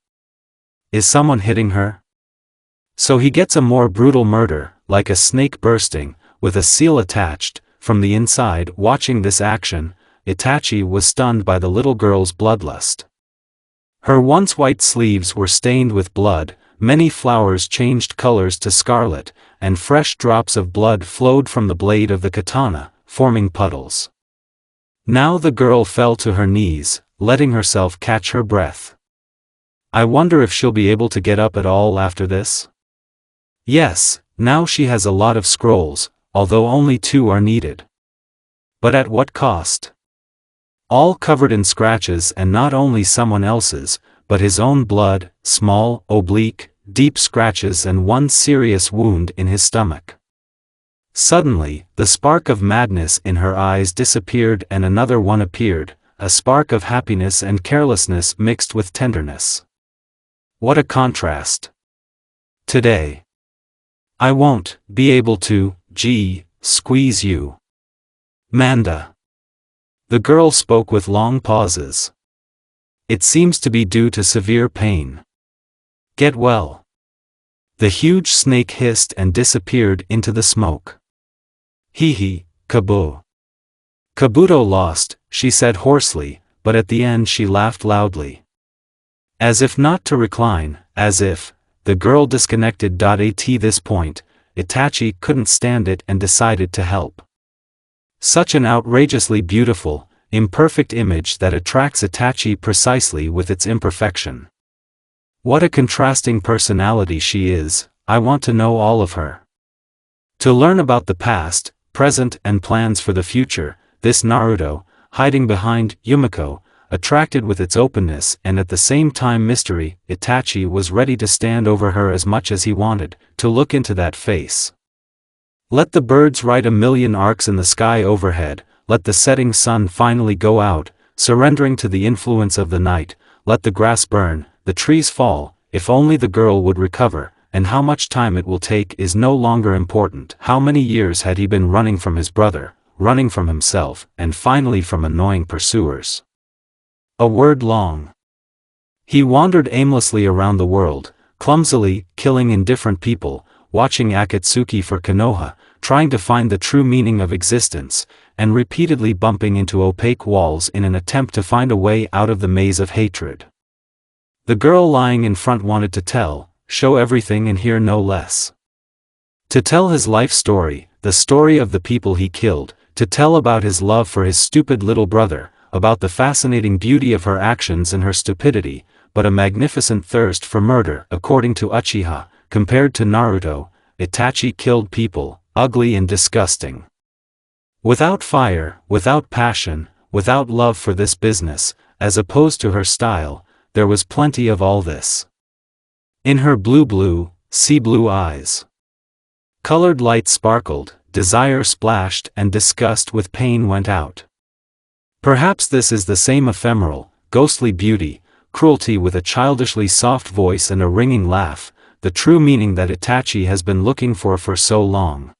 Is someone hitting her? So he gets a more brutal murder, like a snake bursting, with a seal attached. From the inside, watching this action, Itachi was stunned by the little girl's bloodlust. Her once white sleeves were stained with blood, many flowers changed colors to scarlet, and fresh drops of blood flowed from the blade of the katana, forming puddles. Now the girl fell to her knees, letting herself catch her breath. I wonder if she'll be able to get up at all after this? Yes, now she has a lot of scrolls, although only 2 are needed. But at what cost? All covered in scratches, and not only someone else's, but his own blood, small, oblique, deep scratches and one serious wound in his stomach. Suddenly, the spark of madness in her eyes disappeared and another one appeared, a spark of happiness and carelessness mixed with tenderness. What a contrast. Today, I won't be able to, squeeze you. Manda. The girl spoke with long pauses. It seems to be due to severe pain. Get well. The huge snake hissed and disappeared into the smoke. Hee, Kabu. Kabuto lost, she said hoarsely, but at the end she laughed loudly. As if not to recline, as if, the girl disconnected. At this point, Itachi couldn't stand it and decided to help. Such an outrageously beautiful, imperfect image that attracts Itachi precisely with its imperfection. What a contrasting personality she is, I want to know all of her. To learn about the past, present and plans for the future, this Naruto, hiding behind Yumiko, attracted with its openness and at the same time mystery, Itachi was ready to stand over her as much as he wanted, to look into that face. Let the birds write 1,000,000 arcs in the sky overhead, let the setting sun finally go out, surrendering to the influence of the night, let the grass burn, the trees fall, if only the girl would recover, and how much time it will take is no longer important. How many years had he been running from his brother, running from himself, and finally from annoying pursuers? A word long. He wandered aimlessly around the world, clumsily, killing indifferent people, watching Akatsuki for Konoha, trying to find the true meaning of existence, and repeatedly bumping into opaque walls in an attempt to find a way out of the maze of hatred. The girl lying in front wanted to tell, show everything and hear no less. To tell his life story, the story of the people he killed, to tell about his love for his stupid little brother, about the fascinating beauty of her actions and her stupidity, but a magnificent thirst for murder. According to Uchiha, compared to Naruto, Itachi killed people, ugly and disgusting. Without fire, without passion, without love for this business, as opposed to her style, there was plenty of all this. In her sea blue eyes. Colored light sparkled, desire splashed and disgust with pain went out. Perhaps this is the same ephemeral, ghostly beauty, cruelty with a childishly soft voice and a ringing laugh, the true meaning that Itachi has been looking for so long.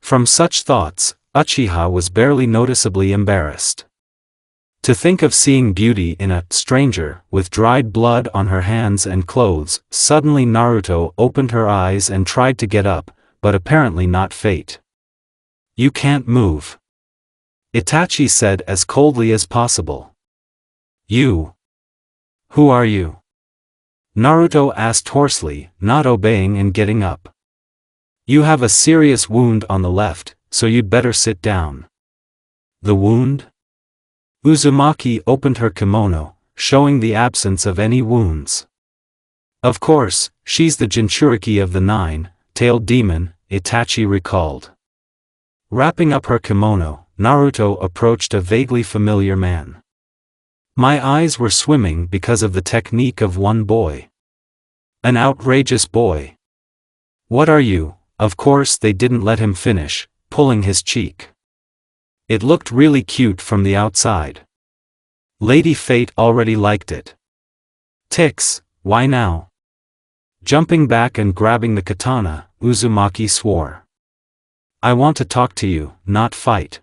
From such thoughts, Uchiha was barely noticeably embarrassed. To think of seeing beauty in a stranger, with dried blood on her hands and clothes. Suddenly Naruto opened her eyes and tried to get up, but apparently not fate. You can't move. Itachi said as coldly as possible. You. Who are you? Naruto asked hoarsely, not obeying and getting up. You have a serious wound on the left, so you'd better sit down. The wound? Uzumaki opened her kimono, showing the absence of any wounds. Of course, she's the Jinchuriki of the nine-tailed demon, Itachi recalled. Wrapping up her kimono, Naruto approached a vaguely familiar man. My eyes were swimming because of the technique of one boy. An outrageous boy. What are you? Of course they didn't let him finish, pulling his cheek. It looked really cute from the outside. Lady Fate already liked it. Tix, why now? Jumping back and grabbing the katana, Uzumaki swore. I want to talk to you, not fight.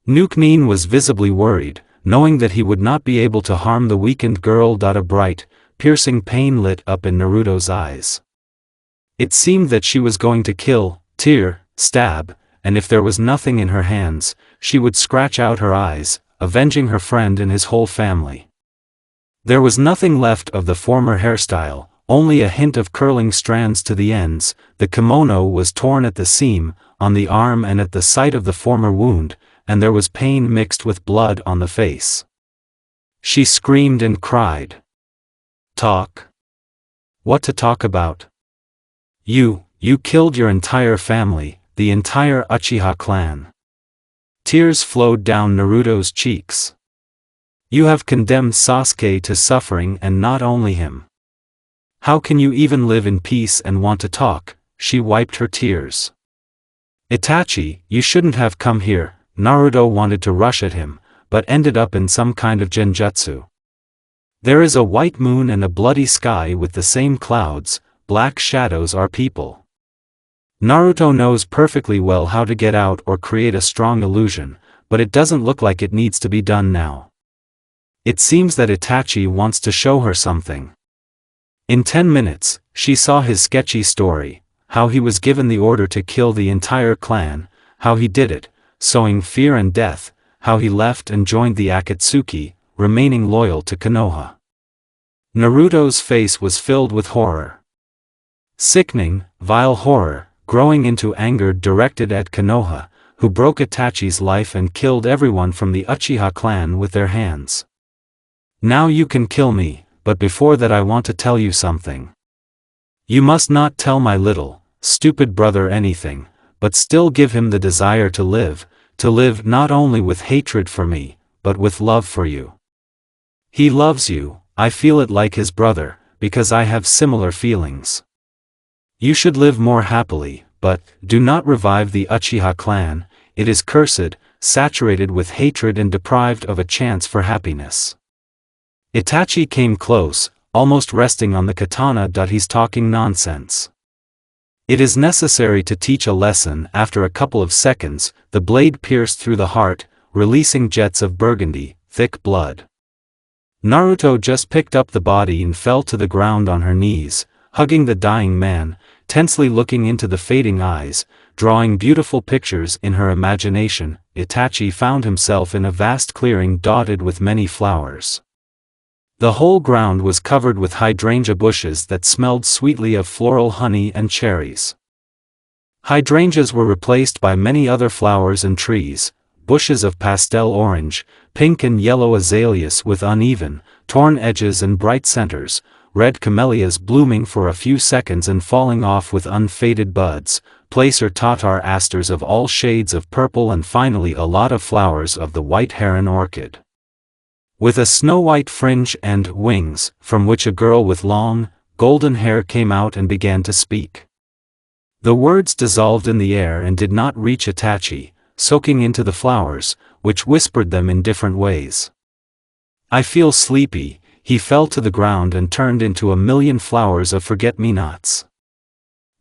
Nuknin was visibly worried, knowing that he would not be able to harm the weakened girl. A bright, piercing pain lit up in Naruto's eyes. It seemed that she was going to kill, tear, stab, and if there was nothing in her hands, she would scratch out her eyes, avenging her friend and his whole family. There was nothing left of the former hairstyle, only a hint of curling strands to the ends. The kimono was torn at the seam, on the arm and at the site of the former wound, and there was pain mixed with blood on the face. She screamed and cried. Talk? What to talk about? You killed your entire family, the entire Uchiha clan. Tears flowed down Naruto's cheeks. You have condemned Sasuke to suffering, and not only him. How can you even live in peace and want to talk? She wiped her tears. Itachi, you shouldn't have come here. Naruto wanted to rush at him, but ended up in some kind of genjutsu. There is a white moon and a bloody sky with the same clouds. Black shadows are people. Naruto knows perfectly well how to get out or create a strong illusion, but it doesn't look like it needs to be done now. It seems that Itachi wants to show her something. In 10 minutes, she saw his sketchy story, how he was given the order to kill the entire clan, how he did it, sowing fear and death, how he left and joined the Akatsuki, remaining loyal to Konoha. Naruto's face was filled with horror. Sickening, vile horror, growing into anger directed at Konoha, who broke Itachi's life and killed everyone from the Uchiha clan with their hands. Now you can kill me, but before that I want to tell you something. You must not tell my little, stupid brother anything, but still give him the desire to live not only with hatred for me, but with love for you. He loves you, I feel it like his brother, because I have similar feelings. You should live more happily, but do not revive the Uchiha clan. It is cursed, saturated with hatred and deprived of a chance for happiness. Itachi came close, almost resting on the katana. He's talking nonsense. It is necessary to teach a lesson. After a couple of seconds, the blade pierced through the heart, releasing jets of burgundy, thick blood. Naruto just picked up the body and fell to the ground on her knees, hugging the dying man, tensely looking into the fading eyes, drawing beautiful pictures in her imagination. Itachi found himself in a vast clearing dotted with many flowers. The whole ground was covered with hydrangea bushes that smelled sweetly of floral honey and cherries. Hydrangeas were replaced by many other flowers and trees, bushes of pastel orange, pink and yellow azaleas with uneven, torn edges and bright centers, red camellias blooming for a few seconds and falling off with unfaded buds, placer tatar asters of all shades of purple, and finally a lot of flowers of the white heron orchid, with a snow-white fringe and wings, from which a girl with long, golden hair came out and began to speak. The words dissolved in the air and did not reach Itachi, soaking into the flowers, which whispered them in different ways. I feel sleepy. He fell to the ground and turned into a million flowers of forget-me-nots.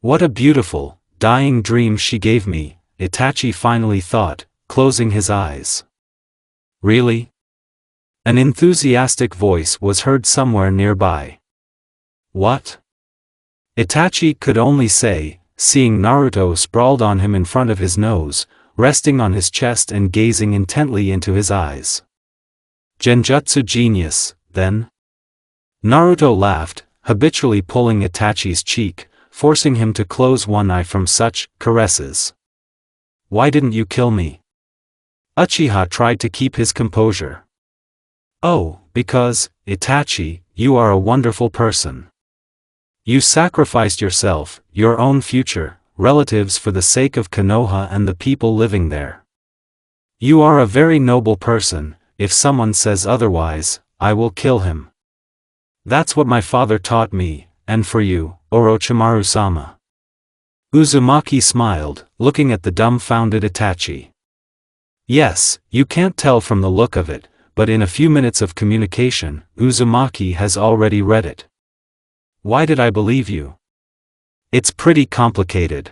What a beautiful, dying dream she gave me, Itachi finally thought, closing his eyes. Really? An enthusiastic voice was heard somewhere nearby. What? Itachi could only say, seeing Naruto sprawled on him in front of his nose, resting on his chest and gazing intently into his eyes. Genjutsu genius, then? Naruto laughed, habitually pulling Itachi's cheek, forcing him to close one eye from such caresses. Why didn't you kill me? Uchiha tried to keep his composure. Oh, because, Itachi, you are a wonderful person. You sacrificed yourself, your own future, relatives for the sake of Konoha and the people living there. You are a very noble person. If someone says otherwise, I will kill him. That's what my father taught me, and for you, Orochimaru-sama. Uzumaki smiled, looking at the dumbfounded Itachi. Yes, you can't tell from the look of it, but in a few minutes of communication, Uzumaki has already read it. Why did I believe you? It's pretty complicated.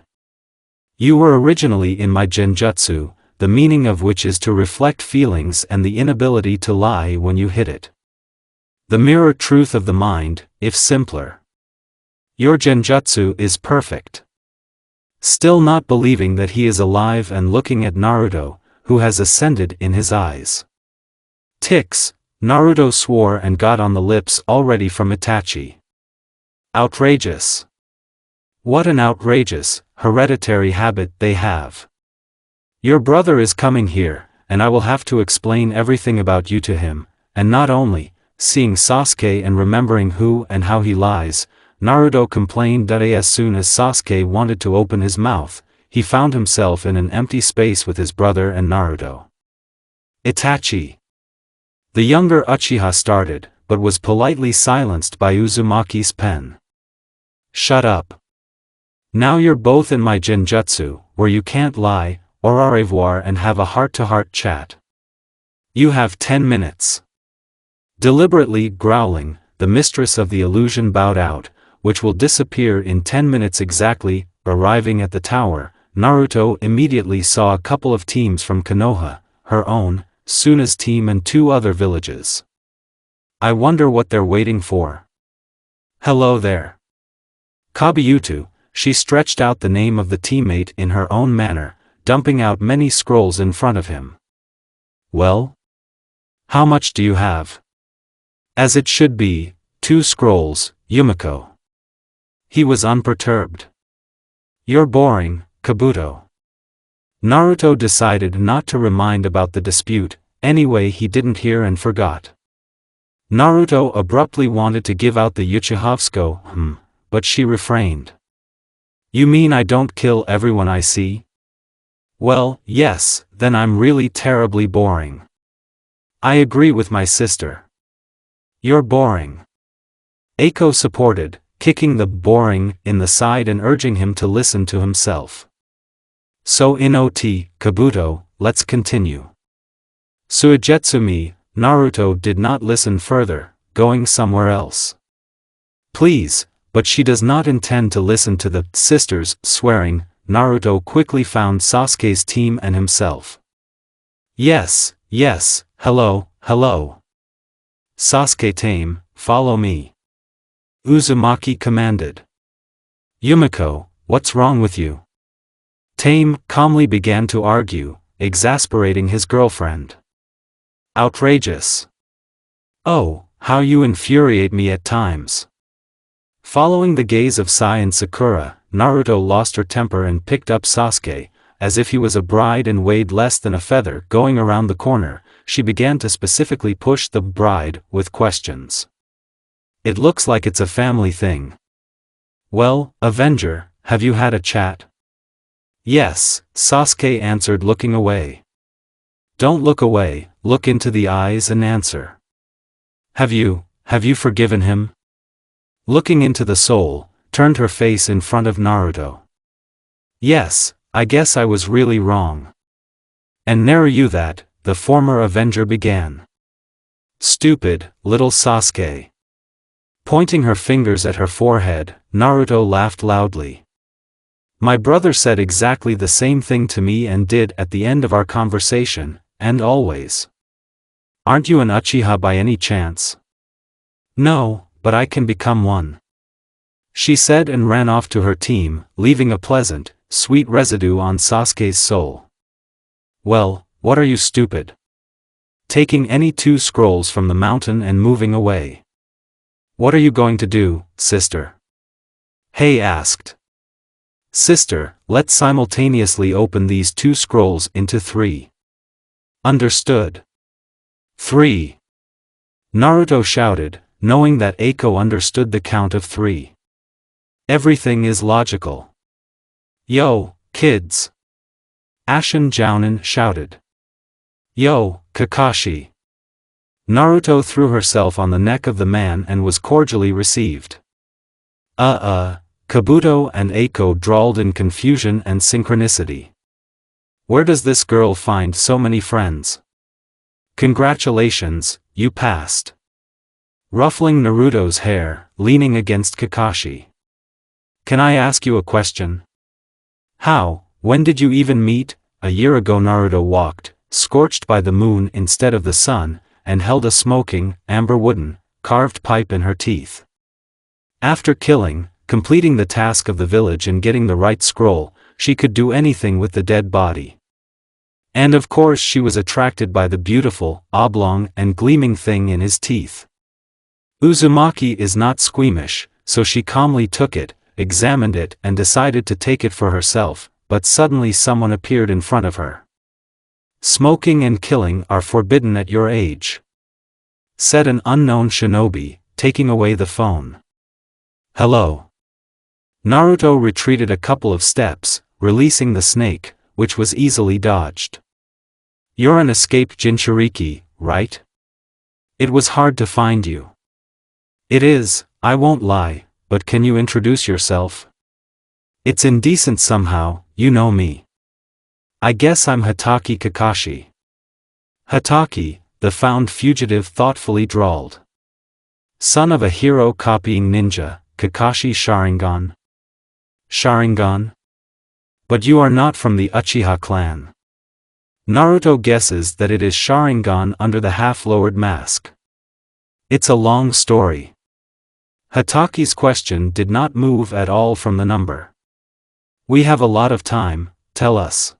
You were originally in my genjutsu, the meaning of which is to reflect feelings and the inability to lie when you hit it. The mirror truth of the mind, if simpler. Your genjutsu is perfect. Still not believing that he is alive and looking at Naruto, who has ascended in his eyes. Ticks, Naruto swore and got on the lips already from Itachi. Outrageous. What an outrageous, hereditary habit they have. Your brother is coming here, and I will have to explain everything about you to him, and not only, seeing Sasuke and remembering who and how he lies, Naruto complained that as soon as Sasuke wanted to open his mouth, he found himself in an empty space with his brother and Naruto. Itachi. The younger Uchiha started, but was politely silenced by Uzumaki's pen. Shut up. Now you're both in my genjutsu, where you can't lie, or au revoir and have a heart-to-heart chat. You have 10 minutes. Deliberately growling, the mistress of the illusion bowed out, which will disappear in 10 minutes exactly. Arriving at the tower, Naruto immediately saw a couple of teams from Konoha, her own, Suna's team and 2 other villages. I wonder what they're waiting for. Hello there. Kabayutu, she stretched out the name of the teammate in her own manner, dumping out many scrolls in front of him. Well? How much do you have? As it should be, 2 scrolls, Yumiko. He was unperturbed. You're boring, Kabuto. Naruto decided not to remind about the dispute, anyway he didn't hear and forgot. Naruto abruptly wanted to give out the Uchihavsko, but she refrained. You mean I don't kill everyone I see? Well, yes, then I'm really terribly boring. I agree with my sister. You're boring. Eiko supported, kicking the boring in the side and urging him to listen to himself. So in OT, Kabuto, let's continue. Suigetsu-me, Naruto did not listen further, going somewhere else. Please, but she does not intend to listen to the sisters swearing. Naruto quickly found Sasuke's team and himself. Yes, hello. Sasuke tame, follow me. Uzumaki commanded. Yumiko, what's wrong with you? Tame calmly began to argue, exasperating his girlfriend. Outrageous. Oh, how you infuriate me at times. Following the gaze of Sai and Sakura, Naruto lost her temper and picked up Sasuke, as if he was a bride and weighed less than a feather. Going around the corner, she began to specifically push the bride with questions. It looks like it's a family thing. Well, Avenger, have you had a chat? Yes, Sasuke answered, looking away. Don't look away, look into the eyes and answer. Have you forgiven him? Looking into the soul, turned her face in front of Naruto. Yes, I guess I was really wrong. And nary you that, the former Avenger began. Stupid, little Sasuke. Pointing her fingers at her forehead, Naruto laughed loudly. My brother said exactly the same thing to me and did at the end of our conversation, and always. Aren't you an Uchiha by any chance? No, but I can become one. She said and ran off to her team, leaving a pleasant, sweet residue on Sasuke's soul. Well, what are you, stupid? Taking any 2 scrolls from the mountain and moving away. What are you going to do, sister? Hey asked. Sister, let's simultaneously open these 2 scrolls into 3. Understood. 3. Naruto shouted, knowing that Eiko understood the count of 3. Everything is logical. Yo, kids. Ashin Jounin shouted. Yo, Kakashi. Naruto threw herself on the neck of the man and was cordially received. Kabuto and Eiko drawled in confusion and synchronicity. Where does this girl find so many friends? Congratulations, you passed. Ruffling Naruto's hair, leaning against Kakashi. Can I ask you a question? When did you even meet? A year ago Naruto walked, scorched by the moon instead of the sun, and held a smoking, amber wooden, carved pipe in her teeth. After completing the task of the village and getting the right scroll, she could do anything with the dead body. And of course she was attracted by the beautiful, oblong and gleaming thing in his teeth. Uzumaki is not squeamish, so she calmly took it, examined it and decided to take it for herself, but suddenly someone appeared in front of her. Smoking and killing are forbidden at your age," said an unknown shinobi, taking away the phone. "Hello." Naruto retreated a couple of steps, releasing the snake, which was easily dodged. "You're an escaped Jinchuriki, right? It was hard to find you." "It is, I won't lie, but can you introduce yourself? It's indecent somehow, you know me." "I guess I'm Hatake Kakashi." Hatake, the found fugitive thoughtfully drawled. "Son of a hero copying ninja, Kakashi Sharingan." "Sharingan? But you are not from the Uchiha clan." Naruto guesses that it is Sharingan under the half-lowered mask. "It's a long story." Hatake's question did not move at all from the number. "We have a lot of time, tell us."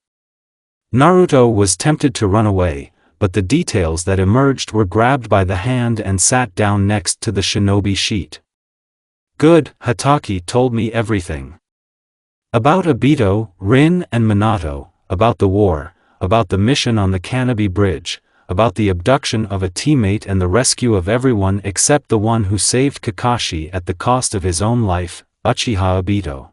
Naruto was tempted to run away, but the details that emerged were grabbed by the hand and sat down next to the shinobi sheet. "Good, Hatake told me everything. About Obito, Rin and Minato, about the war, about the mission on the Kanabi Bridge, about the abduction of a teammate and the rescue of everyone except the one who saved Kakashi at the cost of his own life, Uchiha Obito.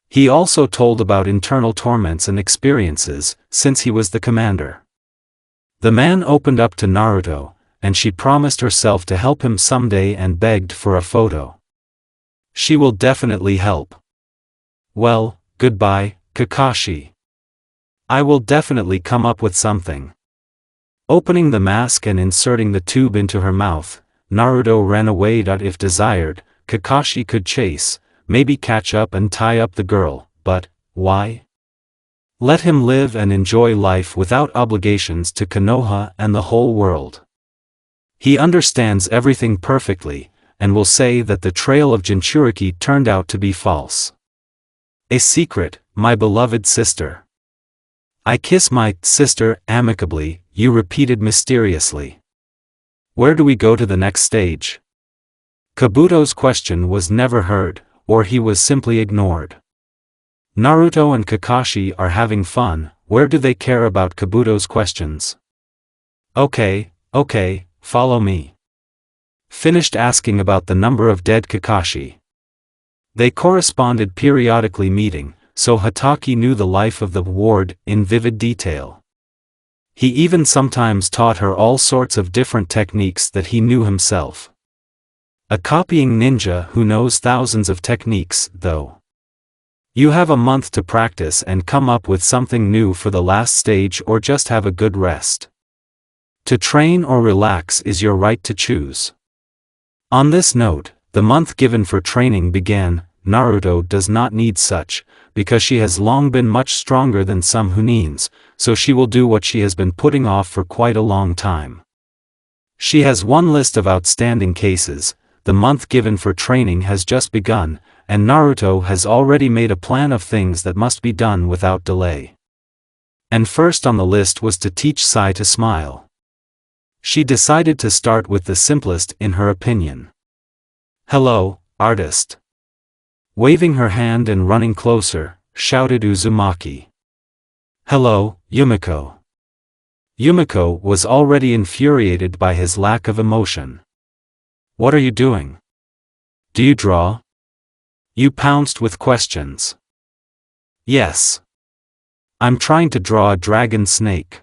He also told about internal torments and experiences, since he was the commander." The man opened up to Naruto, and she promised herself to help him someday and begged for a photo. "She will definitely help." "Well, goodbye, Kakashi. I will definitely come up with something." Opening the mask and inserting the tube into her mouth, Naruto ran away. If desired, Kakashi could chase, maybe catch up and tie up the girl, but why? Let him live and enjoy life without obligations to Konoha and the whole world. He understands everything perfectly, and will say that the trail of Jinchuriki turned out to be false. "A secret, my beloved sister. I kiss my sister amicably," you repeated mysteriously. "Where do we go to the next stage?" Kabuto's question was never heard, or he was simply ignored. Naruto and Kakashi are having fun, where do they care about Kabuto's questions? Okay, follow me." Finished asking about the number of dead Kakashi. They corresponded periodically meeting, so Hatake knew the life of the ward in vivid detail. He even sometimes taught her all sorts of different techniques that he knew himself. A copying ninja who knows thousands of techniques, though. You have a month to practice and come up with something new for the last stage, or just have a good rest. To train or relax is your right to choose. On this note, the month given for training began. Naruto does not need such, because she has long been much stronger than some Hunins, so she will do what she has been putting off for quite a long time. She has one list of outstanding cases. The month given for training has just begun, and Naruto has already made a plan of things that must be done without delay. And first on the list was to teach Sai to smile. She decided to start with the simplest in her opinion. "Hello, artist." Waving her hand and running closer, shouted Uzumaki. "Hello, Yumiko." Yumiko was already infuriated by his lack of emotion. "What are you doing? Do you draw?" You pounced with questions. "Yes. I'm trying to draw a dragon snake."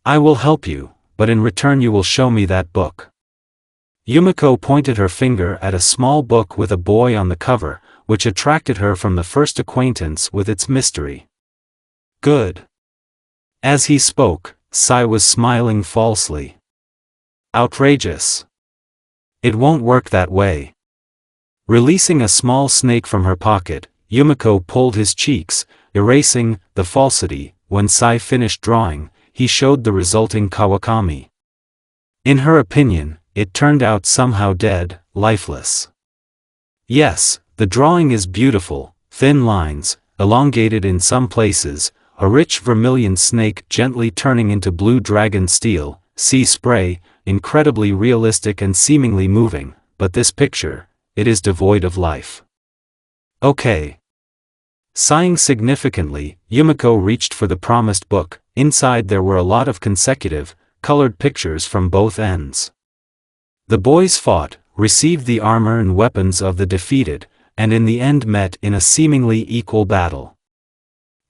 "I will help you, but in return you will show me that book." Yumiko pointed her finger at a small book with a boy on the cover, which attracted her from the first acquaintance with its mystery. "Good." As he spoke, Sai was smiling falsely. "Outrageous. It won't work that way." Releasing a small snake from her pocket, Yumiko pulled his cheeks, erasing the falsity. When Sai finished drawing, he showed the resulting Kawakami. In her opinion, it turned out somehow dead, lifeless. Yes, the drawing is beautiful, thin lines, elongated in some places, a rich vermilion snake gently turning into blue dragon steel, sea spray, incredibly realistic and seemingly moving, but this picture, it is devoid of life. Okay. Sighing significantly, Yumiko reached for the promised book, inside there were a lot of consecutive, colored pictures from both ends. The boys fought, received the armor and weapons of the defeated, and in the end met in a seemingly equal battle.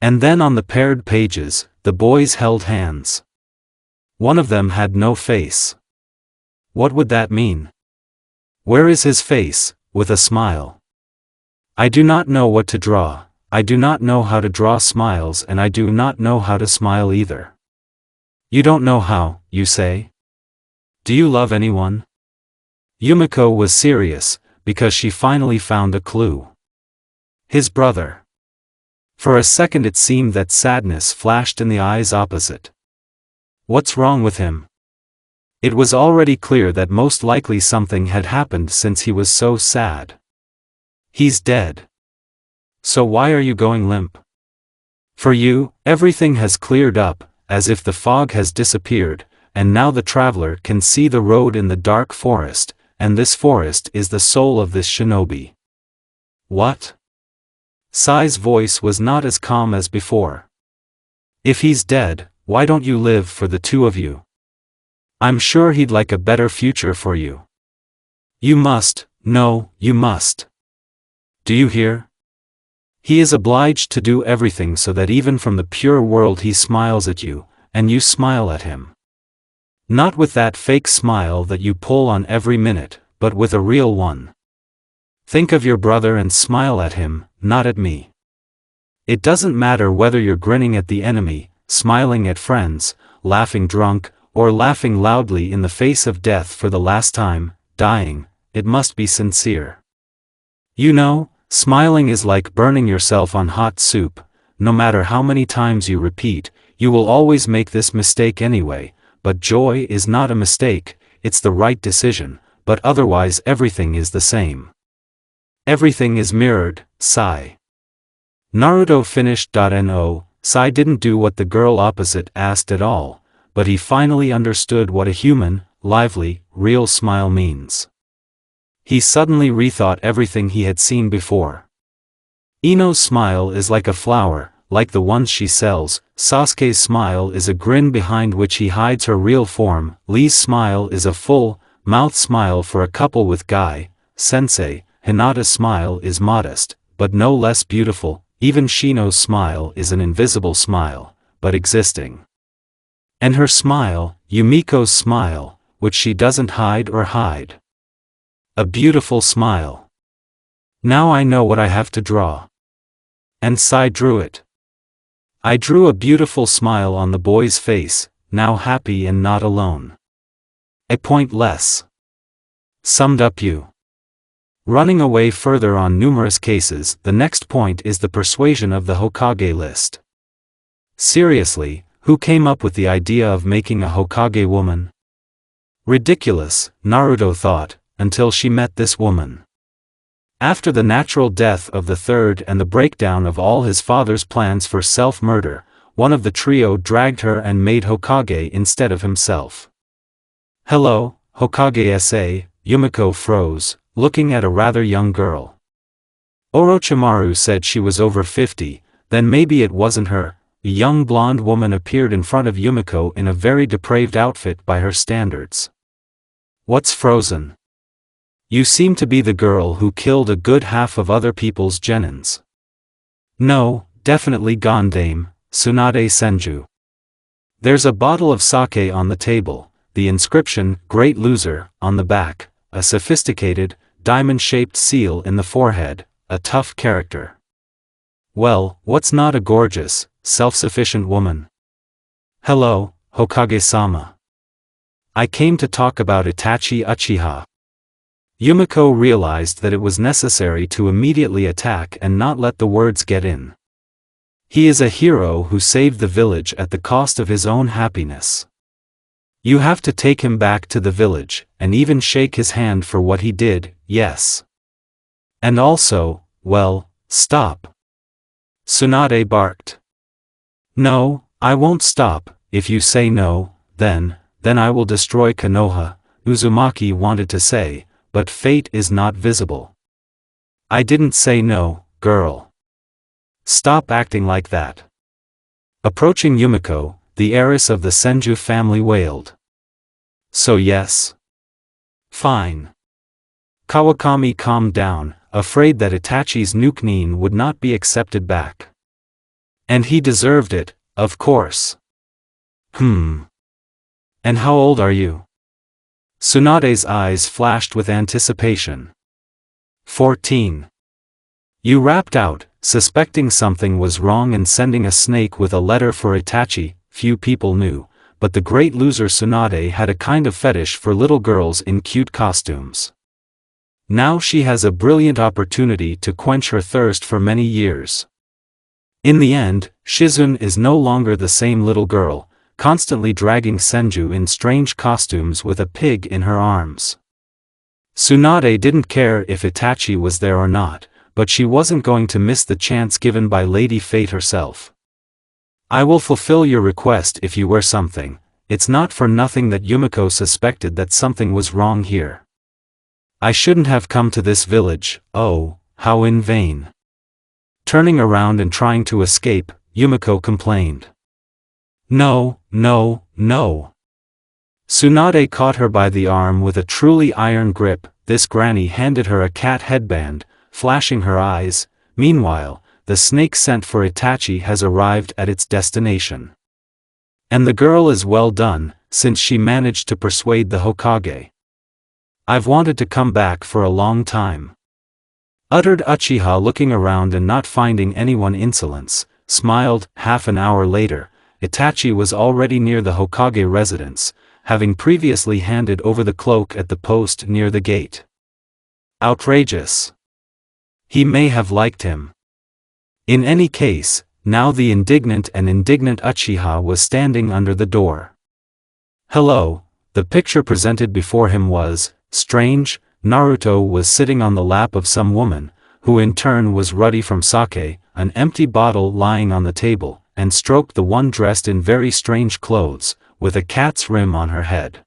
And then on the paired pages, the boys held hands. One of them had no face. What would that mean? Where is his face, with a smile? I do not know what to draw. I do not know how to draw smiles, and I do not know how to smile either. You don't know how, you say? Do you love anyone? Yumiko was serious, because she finally found a clue. His brother. For a second it seemed that sadness flashed in the eyes opposite. What's wrong with him? It was already clear that most likely something had happened since he was so sad. He's dead. So why are you going limp? For you, everything has cleared up, as if the fog has disappeared, and now the traveler can see the road in the dark forest, and this forest is the soul of this shinobi. What? Sai's voice was not as calm as before. If he's dead, why don't you live for the two of you? I'm sure he'd like a better future for you. You must, no, you must. Do you hear? He is obliged to do everything so that even from the pure world he smiles at you, and you smile at him. Not with that fake smile that you pull on every minute, but with a real one. Think of your brother and smile at him, not at me. It doesn't matter whether you're grinning at the enemy, smiling at friends, laughing drunk, or laughing loudly in the face of death for the last time, dying, it must be sincere. You know, smiling is like burning yourself on hot soup. No matter how many times you repeat, you will always make this mistake anyway, but joy is not a mistake, it's the right decision, but otherwise everything is the same. Everything is mirrored, Sai. Naruto finished. No, Sai didn't do what the girl opposite asked at all, but he finally understood what a human, lively, real smile means. He suddenly rethought everything he had seen before. Ino's smile is like a flower, like the ones she sells. Sasuke's smile is a grin behind which he hides her real form. Lee's smile is a full-mouth smile for a couple with Guy Sensei. Hinata's smile is modest, but no less beautiful. Even Shino's smile is an invisible smile, but existing. And her smile, Yumiko's smile, which she doesn't hide or hide. A beautiful smile. Now I know what I have to draw. And Sai drew it. I drew a beautiful smile on the boy's face, now happy and not alone. A point less. Summed up you. Running away further on numerous cases, the next point is the persuasion of the Hokage list. Seriously, who came up with the idea of making a Hokage woman? Ridiculous, Naruto thought, until she met this woman. After the natural death of the third and the breakdown of all his father's plans for self-murder, one of the trio dragged her and made Hokage instead of himself. Hello, Hokage-sa, Yumiko froze, looking at a rather young girl. Orochimaru said she was over 50, then maybe it wasn't her. A young blonde woman appeared in front of Yumiko in a very depraved outfit by her standards. What's frozen? You seem to be the girl who killed a good half of other people's genins. No, definitely gone, dame, Tsunade Senju. There's a bottle of sake on the table, the inscription, Great Loser, on the back, a sophisticated, diamond-shaped seal in the forehead, a tough character. Well, what's not a gorgeous, self-sufficient woman? Hello, Hokage-sama. I came to talk about Itachi Uchiha. Yumiko realized that it was necessary to immediately attack and not let the words get in. He is a hero who saved the village at the cost of his own happiness. You have to take him back to the village, and even shake his hand for what he did, yes. And also, well, stop. Tsunade barked. No, I won't stop. If you say no, then I will destroy Konoha, Uzumaki wanted to say, but fate is not visible. I didn't say no, girl. Stop acting like that. Approaching Yumiko, the heiress of the Senju family wailed. So yes. Fine. Kawakami calmed down, afraid that Itachi's nuke would not be accepted back. And he deserved it, of course. And how old are you? Tsunade's eyes flashed with anticipation. 14. You rapped out, suspecting something was wrong and sending a snake with a letter for Itachi. Few people knew, but the great loser Tsunade had a kind of fetish for little girls in cute costumes. Now she has a brilliant opportunity to quench her thirst for many years. In the end, Shizune is no longer the same little girl, constantly dragging Senju in strange costumes with a pig in her arms. Tsunade didn't care if Itachi was there or not, but she wasn't going to miss the chance given by Lady Fate herself. I will fulfill your request if you wear something. It's not for nothing that Yumiko suspected that something was wrong here. I shouldn't have come to this village, oh, how in vain. Turning around and trying to escape, Yumiko complained. No, no, no. Tsunade caught her by the arm with a truly iron grip. This granny handed her a cat headband, flashing her eyes. Meanwhile, the snake sent for Itachi has arrived at its destination. And the girl is well done, since she managed to persuade the Hokage. I've wanted to come back for a long time. Uttered Uchiha, looking around and not finding anyone. Insolence, smiled. Half an hour later, Itachi was already near the Hokage residence, having previously handed over the cloak at the post near the gate. Outrageous. He may have liked him. In any case, now the indignant Uchiha was standing under the door. Hello. The picture presented before him was strange. Naruto was sitting on the lap of some woman, who in turn was ruddy from sake, an empty bottle lying on the table, and stroked the one dressed in very strange clothes, with a cat's rim on her head.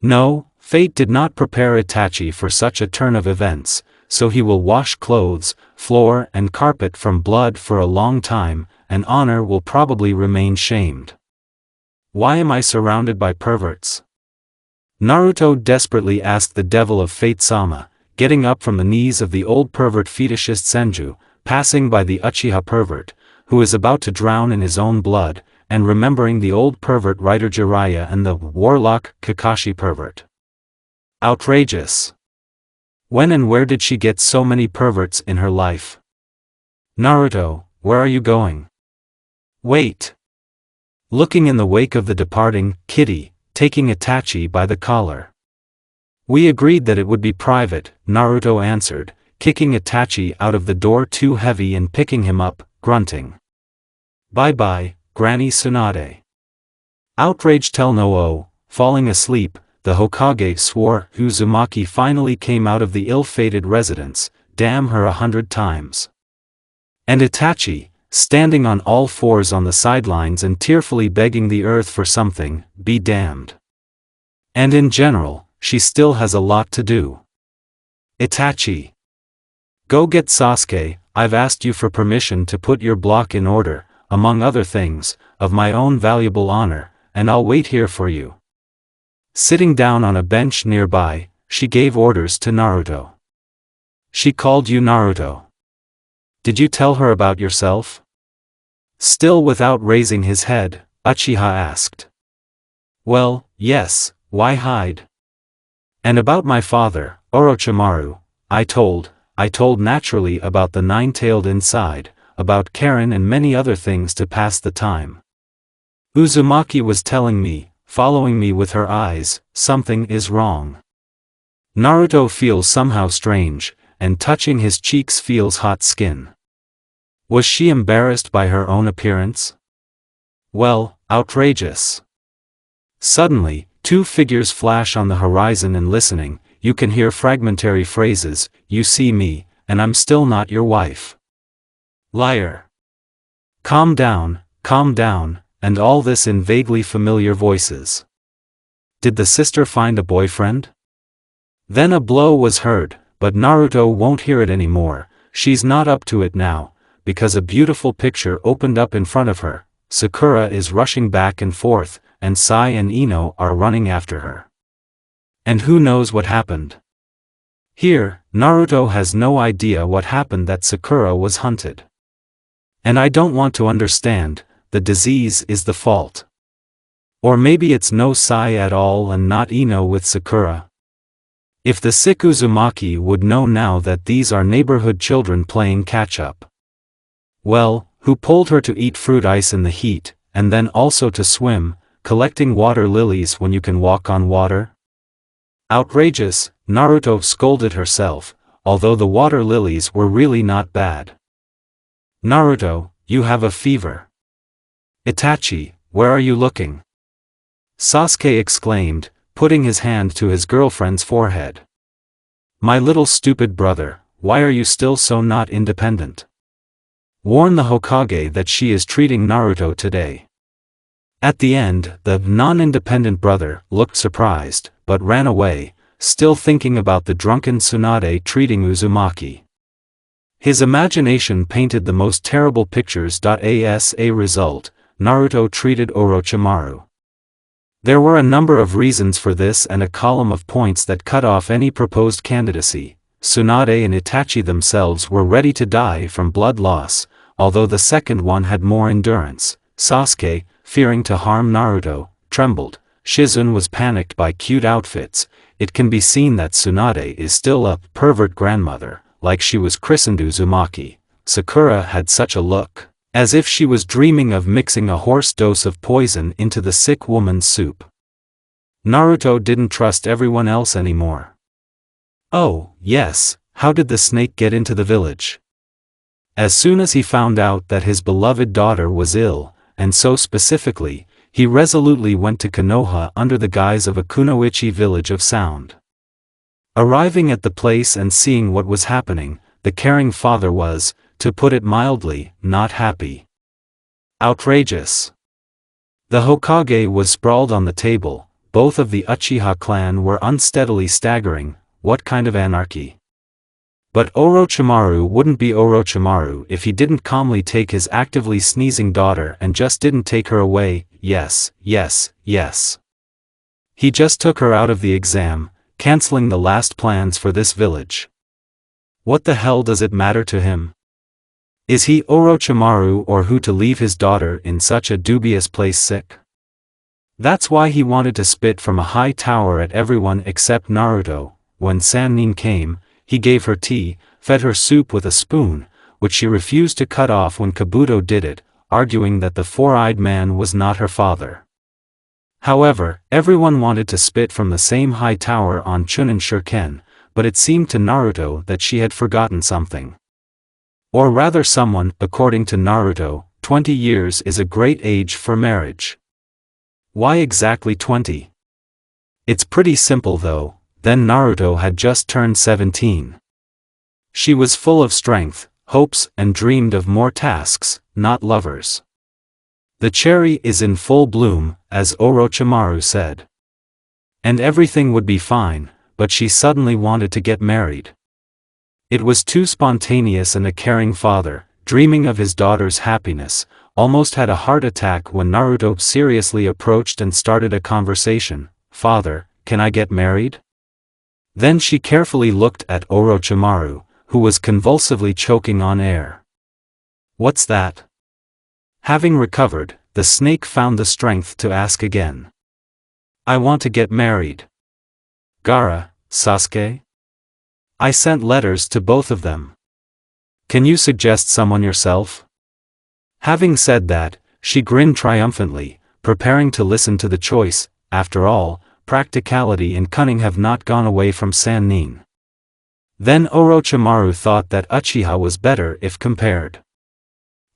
No, fate did not prepare Itachi for such a turn of events, so he will wash clothes, floor and carpet from blood for a long time, and honor will probably remain shamed. Why am I surrounded by perverts? Naruto desperately asked the devil of fate-sama, getting up from the knees of the old pervert fetishist Senju, passing by the Uchiha pervert, who is about to drown in his own blood, and remembering the old pervert writer Jiraiya and the warlock Kakashi pervert. Outrageous. When and where did she get so many perverts in her life? Naruto, where are you going? Wait. Looking in the wake of the departing kitty, taking Itachi by the collar. We agreed that it would be private, Naruto answered, kicking Itachi out of the door too heavy and picking him up, grunting. Bye-bye, Granny Tsunade. Outraged Telno-o, falling asleep, the Hokage swore. Uzumaki finally came out of the ill-fated residence, damn her 100 times. And Itachi, standing on all fours on the sidelines and tearfully begging the earth for something, be damned. And in general, she still has a lot to do. Itachi. Go get Sasuke. I've asked you for permission to put your block in order, among other things, of my own valuable honor, and I'll wait here for you. Sitting down on a bench nearby, she gave orders to Naruto. She called you Naruto. Did you tell her about yourself? Still without raising his head, Uchiha asked. Well, yes, why hide? And about my father, Orochimaru, I told naturally about the nine-tailed inside, about Karen and many other things to pass the time. Uzumaki was telling me, following me with her eyes, something is wrong. Naruto feels somehow strange, and touching his cheeks feels hot skin. Was she embarrassed by her own appearance? Well, outrageous. Suddenly, two figures flash on the horizon and listening, you can hear fragmentary phrases, you see me, and I'm still not your wife. Liar. Calm down, and all this in vaguely familiar voices. Did the sister find a boyfriend? Then a blow was heard, but Naruto won't hear it anymore, she's not up to it now, because a beautiful picture opened up in front of her, Sakura is rushing back and forth, and Sai and Ino are running after her. And who knows what happened? Here, Naruto has no idea what happened, that Sakura was hunted. And I don't want to understand, the disease is the fault. Or maybe it's no Sai at all and not Ino with Sakura. If the sick Uzumaki would know now that these are neighborhood children playing catch-up. Well, who pulled her to eat fruit ice in the heat, and then also to swim, collecting water lilies when you can walk on water? Outrageous, Naruto scolded herself, although the water lilies were really not bad. Naruto, you have a fever. Itachi, where are you looking? Sasuke exclaimed, putting his hand to his girlfriend's forehead. My little stupid brother, why are you still so not independent? Warn the Hokage that she is treating Naruto today. At the end, the non-independent brother looked surprised, but ran away, still thinking about the drunken Tsunade treating Uzumaki. His imagination painted the most terrible pictures. As a result, Naruto treated Orochimaru. There were a number of reasons for this and a column of points that cut off any proposed candidacy. Tsunade and Itachi themselves were ready to die from blood loss, although the second one had more endurance. Sasuke, fearing to harm Naruto, trembled. Shizune was panicked by cute outfits. It can be seen that Tsunade is still a pervert grandmother, like she was christened Uzumaki. Sakura had such a look, as if she was dreaming of mixing a horse dose of poison into the sick woman's soup. Naruto didn't trust everyone else anymore. Oh, yes, how did the snake get into the village? As soon as he found out that his beloved daughter was ill, and so specifically, he resolutely went to Konoha under the guise of a kunoichi village of sound. Arriving at the place and seeing what was happening, the caring father was, to put it mildly, not happy. Outrageous. The Hokage was sprawled on the table, both of the Uchiha clan were unsteadily staggering. What kind of anarchy? But Orochimaru wouldn't be Orochimaru if he didn't calmly take his actively sneezing daughter and just didn't take her away. Yes, yes, yes. He just took her out of the exam, canceling the last plans for this village. What the hell does it matter to him? Is he Orochimaru or who to leave his daughter in such a dubious place sick? That's why he wanted to spit from a high tower at everyone except Naruto. When Sannin came, he gave her tea, fed her soup with a spoon, which she refused to cut off when Kabuto did it, arguing that the four-eyed man was not her father. However, everyone wanted to spit from the same high tower on Chunin Shuriken, but it seemed to Naruto that she had forgotten something. Or rather someone, according to Naruto, 20 years is a great age for marriage. Why exactly 20? It's pretty simple though. Then Naruto had just turned 17. She was full of strength, hopes, and dreamed of more tasks, not lovers. The cherry is in full bloom, as Orochimaru said. And everything would be fine, but she suddenly wanted to get married. It was too spontaneous, and a caring father, dreaming of his daughter's happiness, almost had a heart attack when Naruto seriously approached and started a conversation. Father, can I get married? Then she carefully looked at Orochimaru, who was convulsively choking on air. What's that? Having recovered, the snake found the strength to ask again. I want to get married. Gaara, Sasuke? I sent letters to both of them. Can you suggest someone yourself? Having said that, she grinned triumphantly, preparing to listen to the choice. After all, practicality and cunning have not gone away from Sannin. Then Orochimaru thought that Uchiha was better if compared.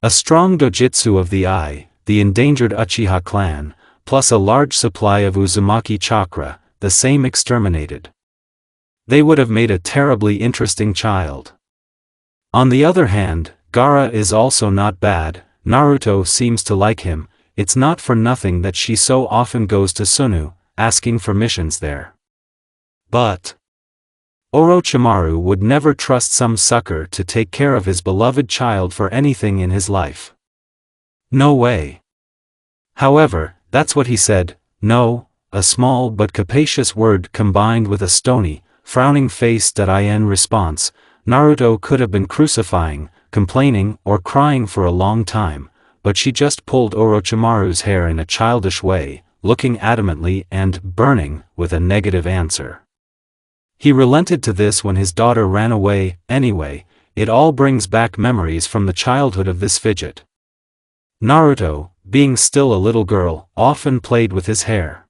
A strong dojutsu of the eye, the endangered Uchiha clan, plus a large supply of Uzumaki chakra, the same exterminated. They would have made a terribly interesting child. On the other hand, Gaara is also not bad. Naruto seems to like him. It's not for nothing that she so often goes to Sunu, asking for missions there. But Orochimaru would never trust some sucker to take care of his beloved child for anything in his life. No way. However, that's what he said. No, a small but capacious word combined with a stony, frowning face. In response, Naruto could have been crucifying, complaining, or crying for a long time, but she just pulled Orochimaru's hair in a childish way, looking adamantly and burning with a negative answer. He relented to this when his daughter ran away. Anyway, it all brings back memories from the childhood of this fidget. Naruto, being still a little girl, often played with his hair.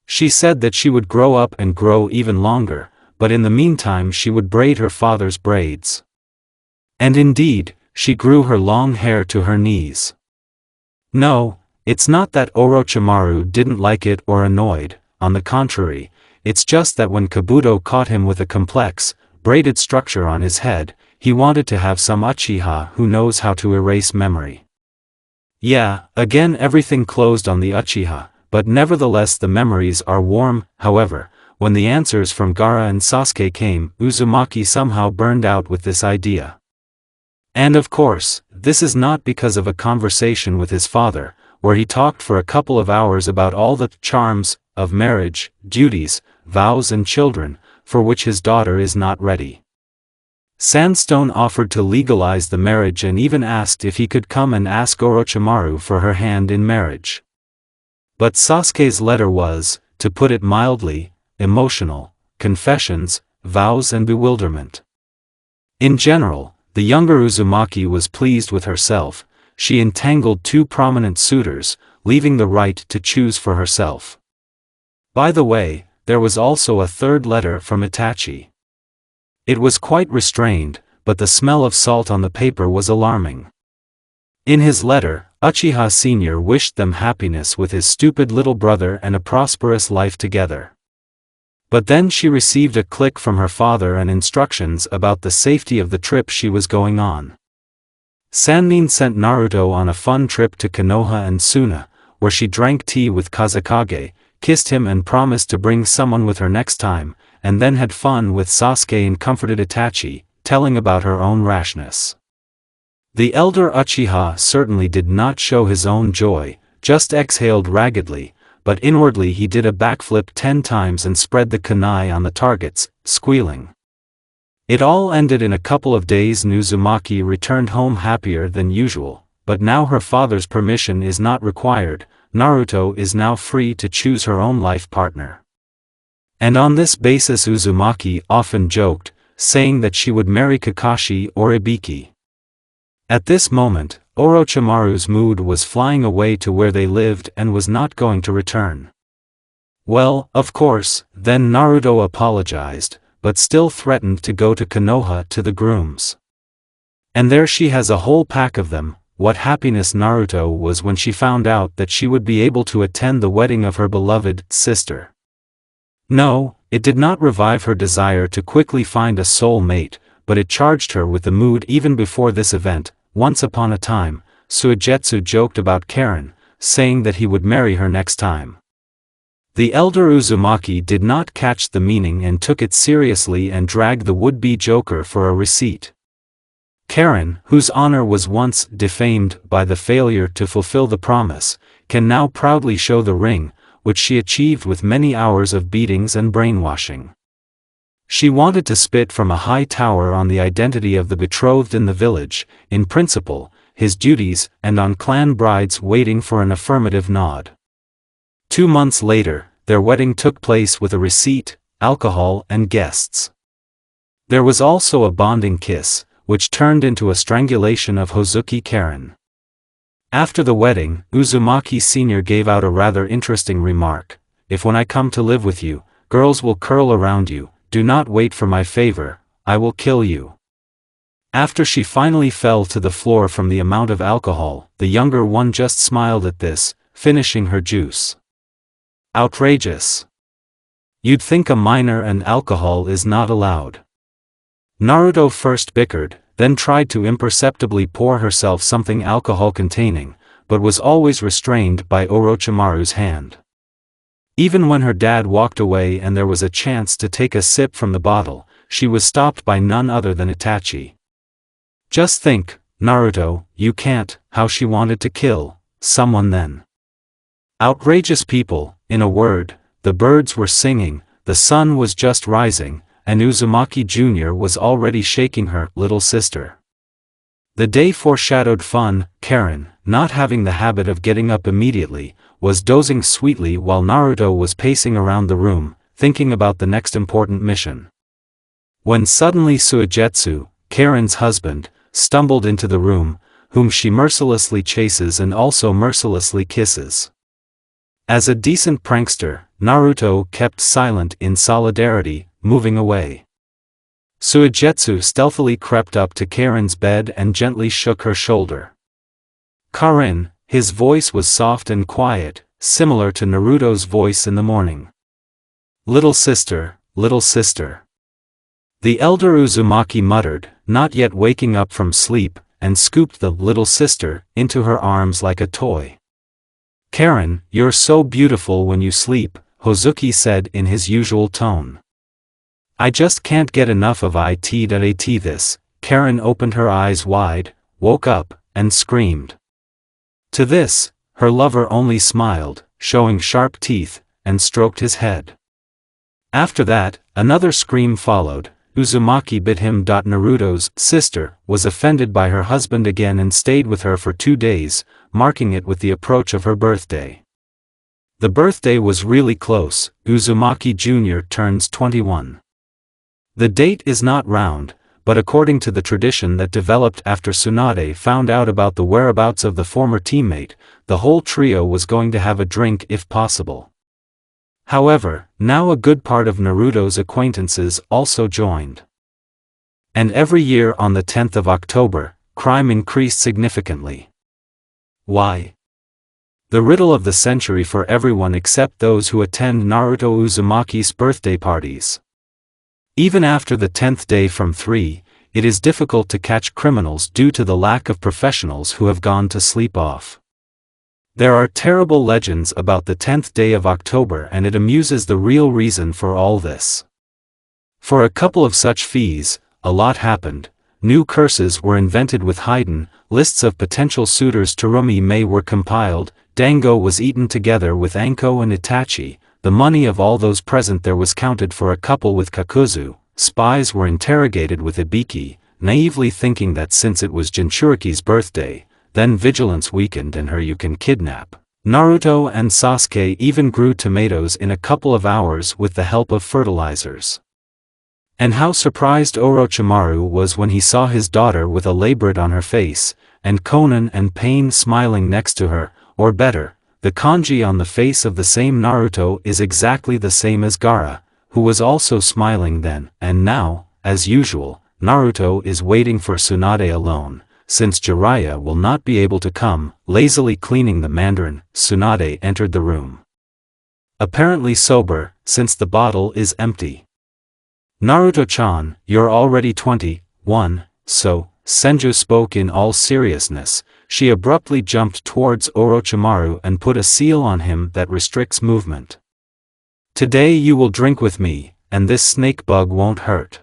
She said that she would grow up and grow even longer, but in the meantime she would braid her father's braids. And indeed, she grew her long hair to her knees. No, it's not that Orochimaru didn't like it or annoyed, on the contrary, it's just that when Kabuto caught him with a complex, braided structure on his head, he wanted to have some Uchiha who knows how to erase memory. Yeah, again everything closed on the Uchiha, but nevertheless the memories are warm. However, when the answers from Gaara and Sasuke came, Uzumaki somehow burned out with this idea. And of course, this is not because of a conversation with his father, where he talked for a couple of hours about all the charms of marriage, duties, vows and children, for which his daughter is not ready. Sandstone offered to legalize the marriage and even asked if he could come and ask Orochimaru for her hand in marriage. But Sasuke's letter was, to put it mildly, emotional, confessions, vows and bewilderment. In general, the younger Uzumaki was pleased with herself. She entangled two prominent suitors, leaving the right to choose for herself. By the way, there was also a third letter from Itachi. It was quite restrained, but the smell of salt on the paper was alarming. In his letter, Uchiha Sr. wished them happiness with his stupid little brother and a prosperous life together. But then she received a click from her father and instructions about the safety of the trip she was going on. Sannin sent Naruto on a fun trip to Konoha and Suna, where she drank tea with Kazekage, kissed him and promised to bring someone with her next time, and then had fun with Sasuke and comforted Itachi, telling about her own rashness. The elder Uchiha certainly did not show his own joy, just exhaled raggedly, but inwardly he did a backflip 10 times and spread the kunai on the targets, squealing. It all ended in a couple of days. Uzumaki returned home happier than usual, but now her father's permission is not required. Naruto is now free to choose her own life partner. And on this basis Uzumaki often joked, saying that she would marry Kakashi or Ibiki. At this moment, Orochimaru's mood was flying away to where they lived and was not going to return. Well, of course, then Naruto apologized, but still threatened to go to Konoha to the grooms. And there she has a whole pack of them. What happiness Naruto was when she found out that she would be able to attend the wedding of her beloved sister. No, it did not revive her desire to quickly find a soul mate, but it charged her with the mood even before this event. Once upon a time, Suigetsu joked about Karen, saying that he would marry her next time. The elder Uzumaki did not catch the meaning and took it seriously and dragged the would-be joker for a receipt. Karen, whose honor was once defamed by the failure to fulfill the promise, can now proudly show the ring, which she achieved with many hours of beatings and brainwashing. She wanted to spit from a high tower on the identity of the betrothed in the village, in principle, his duties, and on clan brides waiting for an affirmative nod. 2 months later, their wedding took place with a receipt, alcohol and guests. There was also a bonding kiss, which turned into a strangulation of Hozuki Karen. After the wedding, Uzumaki Sr. gave out a rather interesting remark: "If when I come to live with you, girls will curl around you, do not wait for my favor, I will kill you." After she finally fell to the floor from the amount of alcohol, the younger one just smiled at this, finishing her juice. Outrageous. You'd think a minor and alcohol is not allowed. Naruto first bickered, then tried to imperceptibly pour herself something alcohol-containing, but was always restrained by Orochimaru's hand. Even when her dad walked away and there was a chance to take a sip from the bottle, she was stopped by none other than Itachi. Just think, Naruto, you can't, how she wanted to kill someone then. Outrageous people, in a word, the birds were singing, the sun was just rising, and Uzumaki Jr. was already shaking her little sister. The day foreshadowed fun. Karen, not having the habit of getting up immediately, was dozing sweetly while Naruto was pacing around the room, thinking about the next important mission. When suddenly Suigetsu, Karen's husband, stumbled into the room, whom she mercilessly chases and also mercilessly kisses. As a decent prankster, Naruto kept silent in solidarity, moving away. Suigetsu stealthily crept up to Karen's bed and gently shook her shoulder. Karen, his voice was soft and quiet, similar to Naruto's voice in the morning. Little sister, little sister. The elder Uzumaki muttered, not yet waking up from sleep, and scooped the little sister into her arms like a toy. Karen, you're so beautiful when you sleep, Hozuki said in his usual tone. I just can't get enough of it. This. Karen opened her eyes wide, woke up, and screamed. To this, her lover only smiled, showing sharp teeth, and stroked his head. After that, another scream followed. Uzumaki bit him. Naruto's sister was offended by her husband again and stayed with her for 2 days, marking it with the approach of her birthday. The birthday was really close. Uzumaki Jr. turns 21. The date is not round, but according to the tradition that developed after Tsunade found out about the whereabouts of the former teammate, the whole trio was going to have a drink if possible. However, now a good part of Naruto's acquaintances also joined. And every year on the 10th of October, crime increased significantly. Why? The riddle of the century for everyone except those who attend Naruto Uzumaki's birthday parties. Even after the 10th day from 3, it is difficult to catch criminals due to the lack of professionals who have gone to sleep off. There are terrible legends about the 10th day of October, and it amuses the real reason for all this. For a couple of such fees, a lot happened. New curses were invented with Haiden, lists of potential suitors to Rumi-Mei were compiled, Dango was eaten together with Anko and Itachi, the money of all those present there was counted for a couple with Kakuzu, spies were interrogated with Ibiki, naively thinking that since it was Jinchuriki's birthday, then vigilance weakened and her you can kidnap. Naruto and Sasuke even grew tomatoes in a couple of hours with the help of fertilizers. And how surprised Orochimaru was when he saw his daughter with a labret on her face, and Konan and Pain smiling next to her, or better, the kanji on the face of the same Naruto is exactly the same as Gaara, who was also smiling then, and now, as usual, Naruto is waiting for Tsunade alone, since Jiraiya will not be able to come. Lazily cleaning the mandarin, Tsunade entered the room. Apparently sober, since the bottle is empty. Naruto-chan, you're already 21, so, Senju spoke in all seriousness. She abruptly jumped towards Orochimaru and put a seal on him that restricts movement. Today you will drink with me, and this snake bug won't hurt.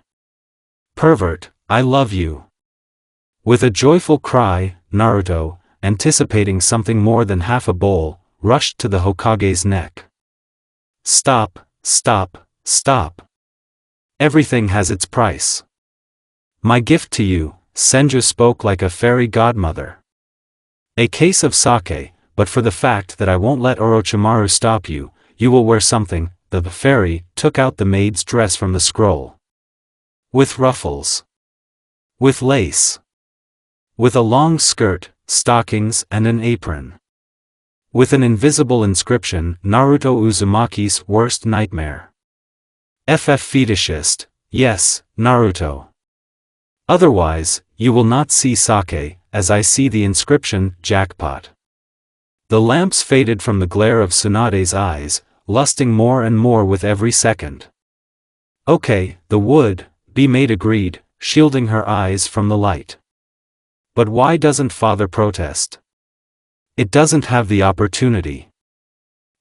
Pervert, I love you. With a joyful cry, Naruto, anticipating something more than half a bowl, rushed to the Hokage's neck. Stop, stop, stop. Everything has its price. My gift to you, Senju spoke like a fairy godmother. A case of sake, but for the fact that I won't let Orochimaru stop you, you will wear something. The fairy took out the maid's dress from the scroll. With ruffles. With lace. With a long skirt, stockings and an apron. With an invisible inscription, Naruto Uzumaki's worst nightmare. FF fetishist, yes, Naruto. Otherwise, you will not see sake, as I see the inscription, jackpot. The lamps faded from the glare of Tsunade's eyes, lusting more and more with every second. Okay, the would be maid agreed, shielding her eyes from the light. But why doesn't father protest? It doesn't have the opportunity.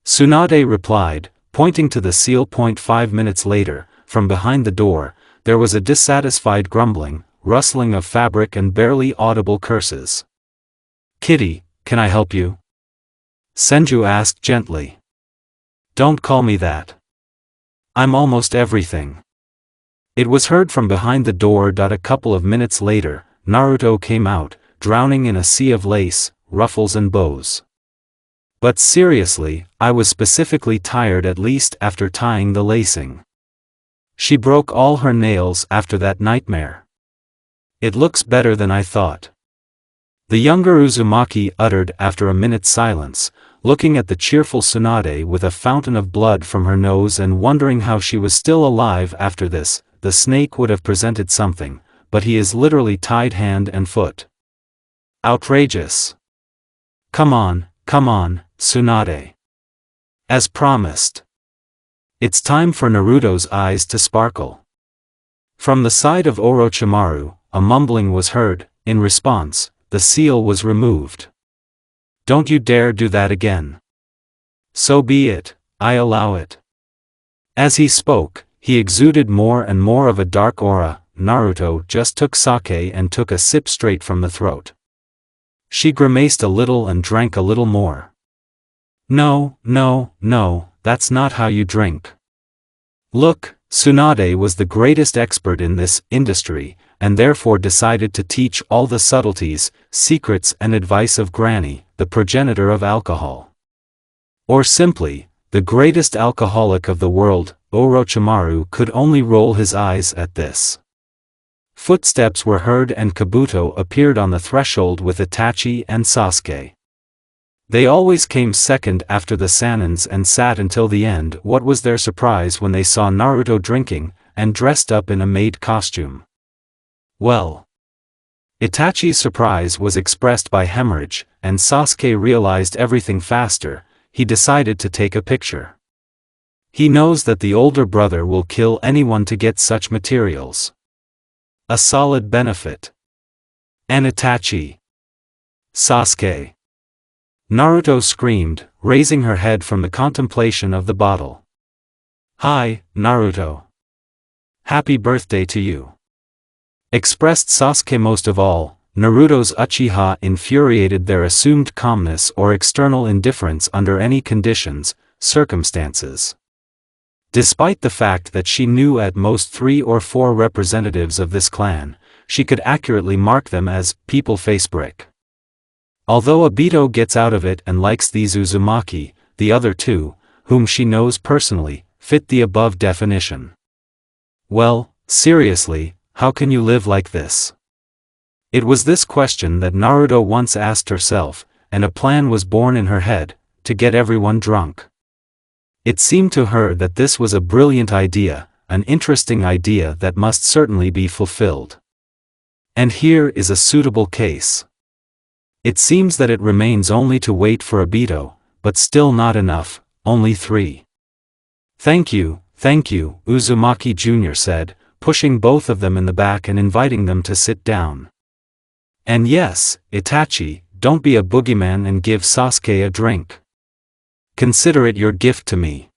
Tsunade replied, pointing to the seal. 5 minutes later, from behind the door, there was a dissatisfied grumbling, rustling of fabric and barely audible curses. Kitty, can I help you? Senju asked gently. Don't call me that. I'm almost everything. It was heard from behind the door. A couple of minutes later, Naruto came out, drowning in a sea of lace, ruffles and bows. But seriously, I was specifically tired, at least after tying the lacing. She broke all her nails after that nightmare. It looks better than I thought. The younger Uzumaki uttered after a minute's silence, looking at the cheerful Tsunade with a fountain of blood from her nose and wondering how she was still alive after this. The snake would have presented something, but he is literally tied hand and foot. Outrageous. Come on, Tsunade. As promised. It's time for Naruto's eyes to sparkle. From the side of Orochimaru, a mumbling was heard. In response, the seal was removed. Don't you dare do that again. So be it, I allow it. As he spoke, he exuded more and more of a dark aura. Naruto just took sake and took a sip straight from the throat. She grimaced a little and drank a little more. No, that's not how you drink. Look, Tsunade was the greatest expert in this industry, and therefore decided to teach all the subtleties, secrets and advice of Granny, the progenitor of alcohol. Or simply, the greatest alcoholic of the world. Orochimaru could only roll his eyes at this. Footsteps were heard and Kabuto appeared on the threshold with Itachi and Sasuke. They always came second after the Sanins and sat until the end. What was their surprise when they saw Naruto drinking, and dressed up in a maid costume. Well. Itachi's surprise was expressed by hemorrhage, and Sasuke realized everything faster. He decided to take a picture. He knows that the older brother will kill anyone to get such materials. A solid benefit. And Itachi. Sasuke. Naruto screamed, raising her head from the contemplation of the bottle. Hi, Naruto. Happy birthday to you. Expressed Sasuke. Most of all, Naruto's Uchiha infuriated their assumed calmness or external indifference under any conditions, circumstances. Despite the fact that she knew at most 3 or 4 representatives of this clan, she could accurately mark them as people face brick. Although Obito gets out of it and likes these Uzumaki, the other 2, whom she knows personally, fit the above definition. Well, seriously, how can you live like this? It was this question that Naruto once asked herself, and a plan was born in her head, to get everyone drunk. It seemed to her that this was a brilliant idea, an interesting idea that must certainly be fulfilled. And here is a suitable case. It seems that it remains only to wait for Obito, but still not enough, only 3. Thank you, Uzumaki Jr. said, pushing both of them in the back and inviting them to sit down. And yes, Itachi, don't be a boogeyman and give Sasuke a drink. Consider it your gift to me.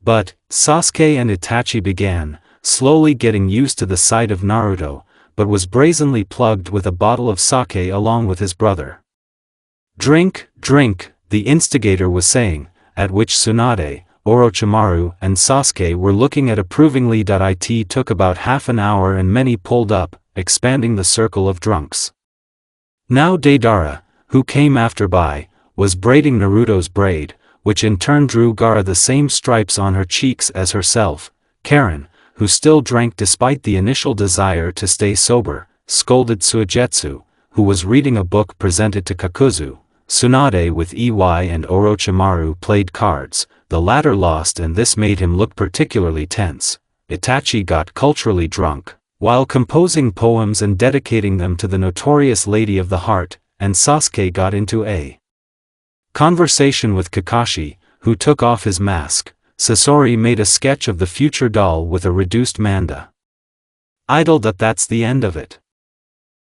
But, Sasuke and Itachi began, slowly getting used to the sight of Naruto, but was brazenly plugged with a bottle of sake along with his brother. Drink, the instigator was saying, at which Tsunade, Orochimaru and Sasuke were looking at approvingly. It took about half an hour and many pulled up, expanding the circle of drunks. Now Deidara, who came after by, was braiding Naruto's braid, which in turn drew Gaara the same stripes on her cheeks as herself. Karen, who still drank despite the initial desire to stay sober, scolded Suigetsu, who was reading a book presented to Kakuzu. Tsunade with EY and Orochimaru played cards, the latter lost and this made him look particularly tense. Itachi got culturally drunk, while composing poems and dedicating them to the notorious Lady of the Heart, and Sasuke got into a conversation with Kakashi, who took off his mask. Sasori made a sketch of the future doll with a reduced Manda. Idle. That's the end of it.